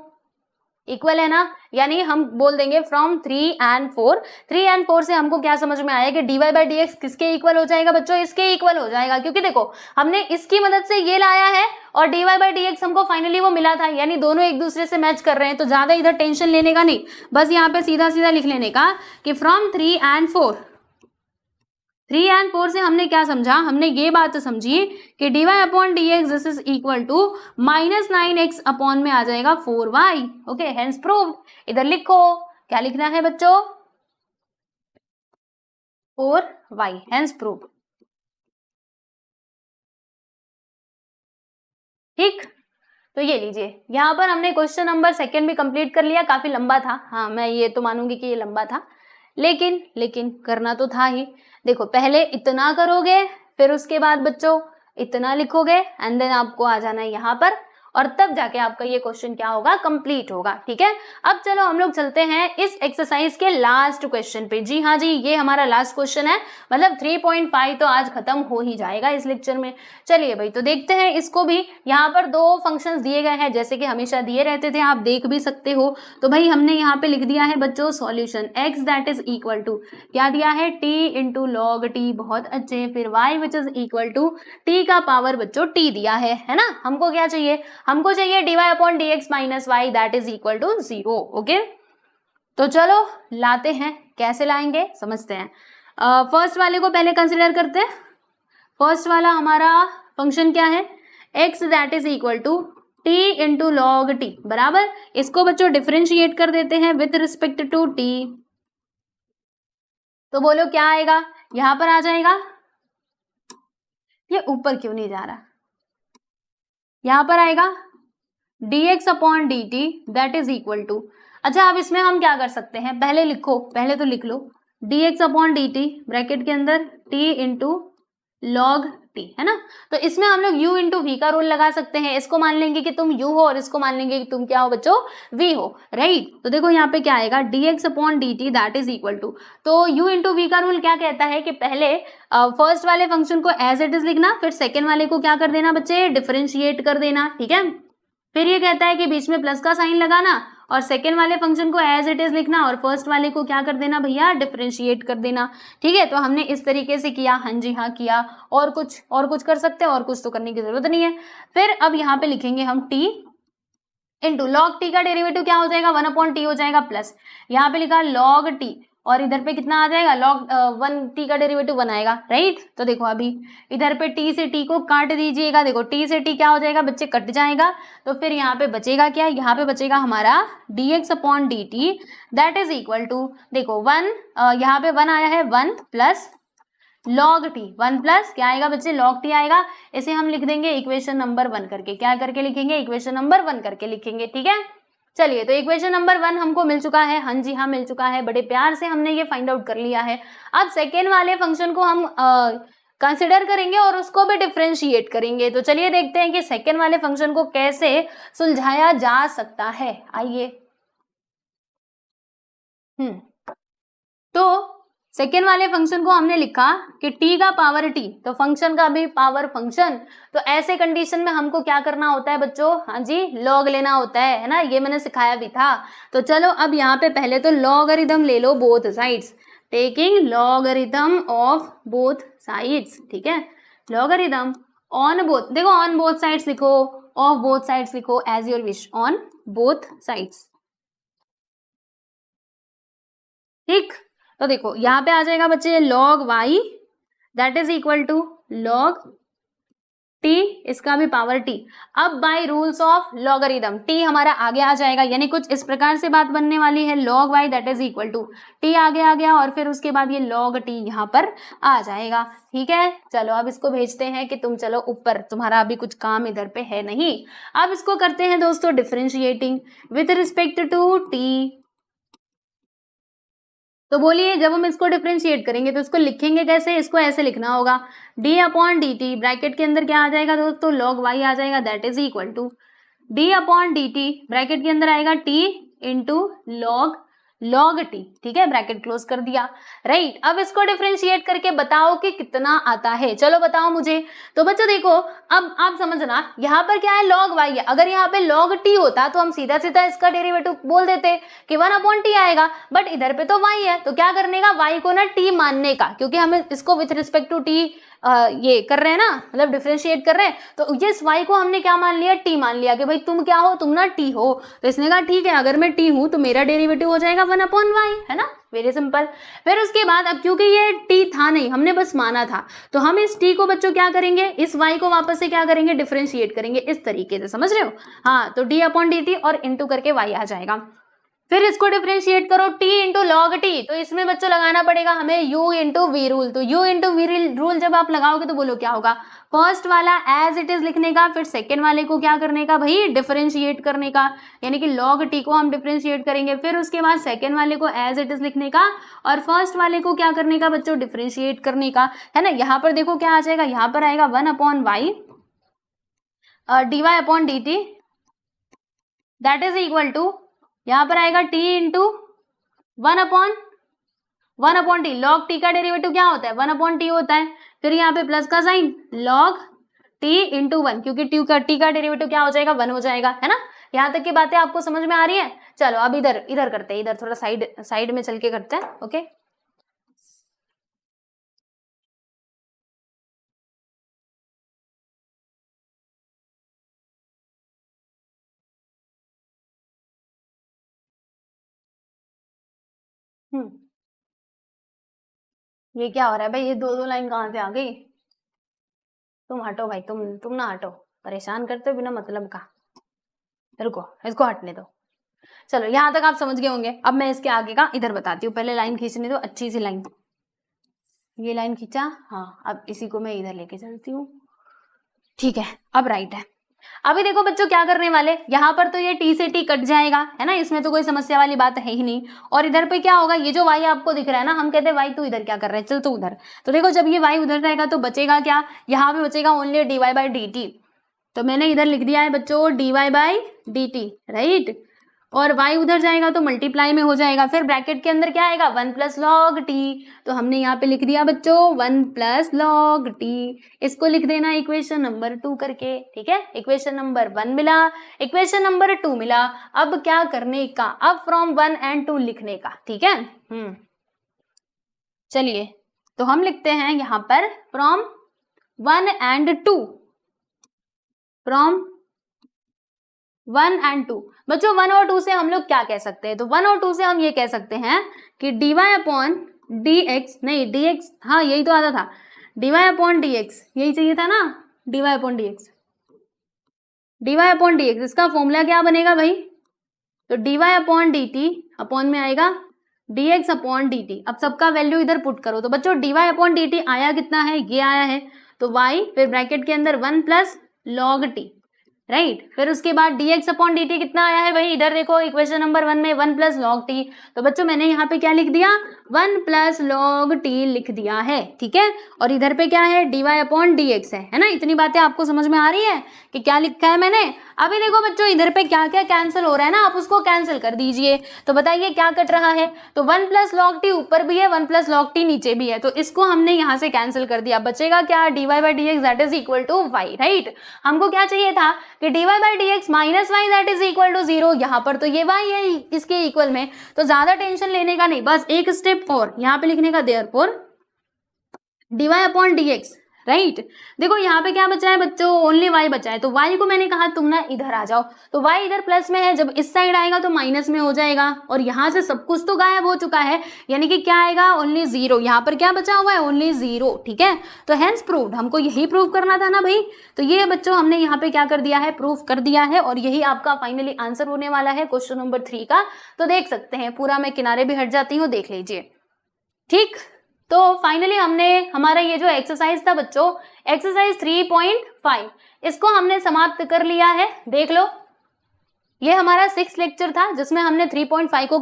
इक्वल है ना, यानी हम बोल देंगे फ्रॉम 3 and 4। 3 and 4 से हमको क्या समझ में आया कि dy/dx किसके इक्वल हो जाएगा बच्चों, इसके इक्वल हो जाएगा, क्योंकि देखो हमने इसकी मदद से ये लाया है और dy/dx हमको फाइनली वो मिला था, यानी दोनों एक दूसरे से मैच कर रहे हैं। तो ज्यादा इधर टेंशन लेने का नहीं, बस यहाँ पे सीधा सीधा लिख लेने का कि फ्रॉम 3 and 4। 3 and 4 से हमने क्या समझा, हमने ये बात समझी कि dy/dx this is equal to -9x upon में आ जाएगा 4y। Okay, hence proved. इधर लिखो, क्या लिखना है बच्चों, 4y, हेंस प्रूव्ड। ठीक, तो ये लीजिए, यहाँ पर हमने क्वेश्चन नंबर 2 भी कंप्लीट कर लिया। काफी लंबा था, हाँ मैं ये तो मानूंगी कि ये लंबा था, लेकिन करना तो था ही। देखो पहले इतना करोगे, फिर उसके बाद बच्चों इतना लिखोगे एंड देन आपको आ जाना है यहाँ पर, और तब जाके आपका ये क्वेश्चन क्या होगा, कंप्लीट होगा। ठीक है, अब चलो हम लोग चलते हैं इस एक्सरसाइज के लास्ट क्वेश्चन पे। जी हाँ जी, ये हमारा लास्ट क्वेश्चन है, मतलब 3.5 तो आज खत्म हो ही जाएगा इस लेक्चर में। चलिए भाई, तो देखते हैं इसको भी। यहाँ पर 2 फंक्शंस दिए गए हैं, जैसे कि हमेशा दिए रहते थे, आप देख भी सकते हो। तो भाई हमने यहाँ पे लिख दिया है बच्चों solution, x that is equal to क्या दिया है, t इंटू लॉग टी, बहुत अच्छे। फिर y which is equal to t का पावर बच्चों t दिया है ना। हमको क्या चाहिए, हमको चाहिए dy/dx minus y that is equal to 0। Okay, तो चलो लाते हैं, कैसे लाएंगे समझते हैं। फर्स्ट वाले को पहले कंसिडर करते हैं। फर्स्ट वाला हमारा फंक्शन क्या है, x that is equal to t into log t बराबर, इसको बच्चों डिफरेंशिएट कर देते हैं विथ रिस्पेक्ट टू t। तो बोलो क्या आएगा, यहां पर आ जाएगा, ये ऊपर क्यों नहीं जा रहा, यहां पर आएगा dx upon dt that is equal to, अच्छा अब इसमें हम क्या कर सकते हैं, पहले लिखो, पहले तो लिख लो dx अपॉन dt ब्रैकेट के अंदर t इंटू लॉग t, है ना। तो इसमें हम लोग u इंटू वी का रूल लगा सकते हैं। इसको मान लेंगे कि तुम u हो और इसको मान लेंगे कि तुम क्या हो बच्चों, v हो, राइट। तो देखो यहाँ पे क्या आएगा, dx upon dt that is equal to, तो u इंटू वी का रूल क्या कहता है कि पहले फर्स्ट वाले फंक्शन को एज इट इज लिखना, फिर सेकेंड वाले को क्या कर देना बच्चे, डिफरेंशिएट कर देना। ठीक है, फिर ये कहता है कि बीच में प्लस का साइन लगाना और सेकेंड वाले फंक्शन को एज इट इज लिखना और फर्स्ट वाले को क्या कर देना भैया, डिफरेंशिएट कर देना। ठीक है, तो हमने इस तरीके से किया, हाँ जी हाँ किया। और कुछ कर सकते हैं, और कुछ तो करने की जरूरत नहीं है। फिर अब यहाँ पे लिखेंगे हम t इंटू लॉग टी का डेरिवेटिव क्या हो जाएगा, 1/t हो जाएगा, प्लस यहाँ पे लिखा लॉग टी और इधर पे कितना आ जाएगा, लॉग 1t का डेरिवेटिव बनाएगा, राइट। तो देखो अभी इधर पे t से t को काट दीजिएगा, देखो t से t क्या हो जाएगा बच्चे, कट जाएगा। तो फिर यहाँ पे बचेगा क्या, यहाँ पे बचेगा हमारा dx upon dt that is equal to, देखो 1 यहाँ पे 1 आया है, 1 प्लस लॉग टी, 1 प्लस क्या आएगा बच्चे, लॉग टी आएगा। इसे हम लिख देंगे इक्वेशन नंबर 1 करके, क्या करके लिखेंगे, इक्वेशन नंबर 1 करके लिखेंगे। ठीक है, चलिए तो इक्वेशन नंबर 1 हमको मिल चुका है, हाँ जी हाँ मिल चुका है, बड़े प्यार से हमने ये फाइंड आउट कर लिया है। अब सेकेंड वाले फंक्शन को हम कंसिडर करेंगे और उसको भी डिफरेंशिएट करेंगे। तो चलिए देखते हैं कि सेकेंड वाले फंक्शन को कैसे सुलझाया जा सकता है, आइए। तो सेकेंड वाले फंक्शन को हमने लिखा कि t का पावर t, तो फंक्शन का भी पावर फंक्शन। तो ऐसे कंडीशन में हमको क्या करना होता है बच्चों, हाँ जी लॉग लेना होता है ना, ये मैंने सिखाया भी था। तो चलो अब यहाँ पे पहले तो लॉगरिथम ले लो both sides, taking logarithm of both sides. ठीक है, लॉगरिथम ऑन बोथ, देखो ऑन बोथ साइड्स लिखो, ऑफ बोथ साइड्स लिखो, as your wish, on both sides. ठीक, तो देखो यहाँ पे आ जाएगा बच्चे log y that is equal to log t, इसका भी पावर t। अब by rules of logarithm t हमारा आगे आ जाएगा, यानी कुछ इस प्रकार से बात बनने वाली है, log y that is equal to t आगे आ गया और फिर उसके बाद ये लॉग t यहाँ पर आ जाएगा। ठीक है, चलो अब इसको भेजते हैं कि तुम चलो ऊपर, तुम्हारा अभी कुछ काम इधर पे है नहीं। अब इसको करते हैं दोस्तों differentiating with respect to t। तो बोलिए जब हम इसको डिफरेंशिएट करेंगे तो इसको लिखेंगे कैसे, इसको ऐसे लिखना होगा d अपॉन dt ब्रैकेट के अंदर क्या आ जाएगा दोस्तों, log y आ जाएगा that is equal to d upon dt bracket के अंदर आएगा t into log log t, ठीक है, ब्रैकेट क्लोज कर दिया, राइट। अब इसको डिफरेंशिएट करके बताओ कि कितना आता है, चलो बताओ मुझे। तो बच्चों देखो, अब आप समझना, यहाँ पर क्या है, log y है। अगर यहाँ पे log t होता तो हम सीधा सीधा इसका डेरिवेटिव बोल देते कि 1/t आएगा, बट इधर पे तो y है, तो क्या करने का, y को ना t मानने का, क्योंकि हमें इसको विथ रिस्पेक्ट टू t ये कर रहे हैं ना, मतलब डिफरेंशिएट कर रहे हैं, तो इस y को हमने क्या मान लिया, t मान लिया कि भाई तुम क्या हो, तुम ना t हो। तो इसने कहा ठीक है, अगर मैं t हूं तो मेरा डेरिवेटिव हो जाएगा 1/y, है ना, वेरी सिंपल। फिर उसके बाद अब क्योंकि ये t था नहीं, हमने बस माना था, तो हम इस t को बच्चों क्या करेंगे, इस y को वापस से क्या करेंगे, डिफरेंशिएट करेंगे इस तरीके से, समझ रहे हो। हाँ, तो d/dt और इंटू करके y आ जाएगा। फिर इसको डिफरेंशिएट करो t इंटू लॉग टी, तो इसमें बच्चों लगाना पड़ेगा हमें u इंटू वी रूल। तो u इंटू वी रूल जब आप लगाओगे तो बोलो क्या होगा, फर्स्ट वाला एज इट इज लिखने का, फिर सेकेंड वाले को क्या करने का भाई, डिफरेंशिएट करने का, यानी कि लॉग टी को हम डिफरेंशिएट करेंगे, फिर उसके बाद सेकेंड वाले को एज इट इज लिखने का, और फर्स्ट वाले को क्या करने का बच्चों, डिफरेंशिएट करने का, है ना। यहाँ पर देखो क्या आ जाएगा, यहाँ पर आएगा 1/y dy/dt, that is equal to, यहाँ पर आएगा t into 1/t, log t का डेरिवेटिव क्या होता है, 1/t होता है, फिर यहाँ पे प्लस का साइन, log t इंटू 1, क्योंकि t का डेरिवेटिव क्या हो जाएगा, 1 हो जाएगा, है ना। यहाँ तक की बातें आपको समझ में आ रही है। चलो अब इधर इधर करते हैं, इधर थोड़ा साइड में चल के करते हैं, ओके। ये क्या हो रहा है भाई, ये दो दो लाइन कहाँ से आ गई, तुम हटो भाई, तुम ना हटो, परेशान करते हो बिना मतलब का, रुको इसको हटने दो। चलो यहाँ तक आप समझ गए होंगे, अब मैं इसके आगे का इधर बताती हूँ, पहले लाइन खींचने दो, अच्छी सी लाइन, ये लाइन खींचा, हाँ, अब इसी को मैं इधर लेके चलती हूँ, ठीक है, अब राइट है। अभी देखो बच्चों क्या करने वाले, यहाँ पर तो ये t से t कट जाएगा, है ना, इसमें तो कोई समस्या वाली बात है ही नहीं, और इधर पे क्या होगा, ये जो y आपको दिख रहा है ना, हम कहते हैं y तू इधर क्या कर रहा है, चल तू उधर, तो देखो जब ये y उधर जाएगा तो बचेगा क्या, यहाँ पे बचेगा ओनली dy/dt, तो मैंने इधर लिख दिया है बच्चों dy/dt, राइट, और y उधर जाएगा तो मल्टीप्लाई में हो जाएगा, फिर ब्रैकेट के अंदर क्या आएगा, 1 प्लस लॉग टी, तो हमने यहाँ पे लिख दिया बच्चों 1 प्लस लॉग टी, इसको लिख देना इक्वेशन नंबर 2 करके, ठीक है। इक्वेशन नंबर 1 मिला, इक्वेशन नंबर 2 मिला, अब क्या करने का, अब फ्रॉम 1 and 2 लिखने का, ठीक है। चलिए तो हम लिखते हैं यहाँ पर फ्रॉम 1 and 2, फ्रॉम 1 and 2, बच्चों 1 और 2 से हम लोग क्या कह सकते हैं, तो 1 और 2 से हम ये कह सकते हैं कि dy/dx, नहीं dx, हाँ यही तो आता था, dy/dx, यही चाहिए था ना, dy/dx, इसका फॉर्मूला क्या बनेगा भाई, तो dy/dt अपॉन में आएगा dx/dt, अब सबका वैल्यू इधर पुट करो, तो बच्चों dy/dt आया कितना है, ये आया है, तो y, फिर ब्रैकेट के अंदर 1 प्लस लॉग टी, राइट, फिर उसके बाद dx/dt कितना आया है भाई, इधर देखो इक्वेशन नंबर 1 में 1 प्लस लॉग टी, तो बच्चों मैंने यहाँ पे क्या लिख दिया, 1 प्लस लॉग टी लिख दिया है, ठीक है, और इधर पे क्या है, dy/dx है ना। इतनी बातें आपको समझ में आ रही है कि क्या लिखा है मैंने। अभी देखो बच्चों इधर पे क्या क्या कैंसिल हो रहा है ना, आप उसको कैंसिल कर दीजिए, तो बताइए क्या कट रहा है, तो 1 प्लस लॉग टी ऊपर भी है, 1 प्लस लॉग टी नीचे भी है, तो इसको हमने यहाँ से कैंसिल कर दिया, बचेगा क्या, dy/dx that is equal to y, right. हमको क्या चाहिए था कि dy/dx minus y that is equal to 0, यहाँ पर तो ये y है इसके इक्वल में, तो ज्यादा टेंशन लेने का नहीं, बस एक स्टेप और यहाँ पे लिखने का, देयरफॉर dy/dx, राइट। देखो यहाँ पे क्या बचा है बच्चों, ओनली y बचा है, तो y को मैंने कहा तुम ना इधर आ जाओ, तो y इधर प्लस में है, जब इस साइड आएगा तो माइनस में हो जाएगा, और यहाँ से सब कुछ तो गायब हो चुका है, यानी कि क्या आएगा, ओनली 0, यहाँ पर क्या बचा हुआ है, ओनली 0, ठीक है। तो हेंस प्रूव्ड, हमको यही प्रूव करना था ना भाई, तो ये बच्चों हमने यहाँ पे क्या कर दिया है, प्रूफ कर दिया है, और यही आपका फाइनली आंसर होने वाला है क्वेश्चन नंबर 3 का। तो देख सकते हैं, पूरा मैं किनारे भी हट जाती हूँ, देख लीजिए, ठीक। तो फाइनली हमने हमारा ये जो एक्सरसाइज था बच्चों, एक्सरसाइज 3.5, इसको हमने समाप्त कर लिया है, देख लो, ये हमारा 6 लेक्चर था जिसमें हमने 3.5 को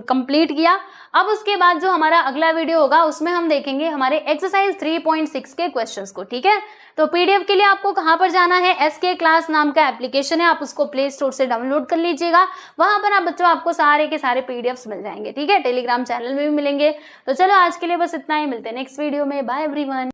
कंप्लीट किया। अब उसके बाद जो हमारा अगला वीडियो होगा उसमें हम देखेंगे हमारे एक्सरसाइज 3.6 के क्वेश्चंस को, ठीक है। तो पीडीएफ के लिए आपको कहाँ पर जाना है, एसके क्लास नाम का एप्लीकेशन है, आप उसको प्ले स्टोर से डाउनलोड कर लीजिएगा। वहां पर आप बच्चों आपको सारे के सारे पीडीएफ्स मिल जाएंगे, ठीक है। टेलीग्राम चैनल में भी मिलेंगे। तो चलो आज के लिए बस इतना ही, मिलते हैं नेक्स्ट वीडियो में। Bye everyone.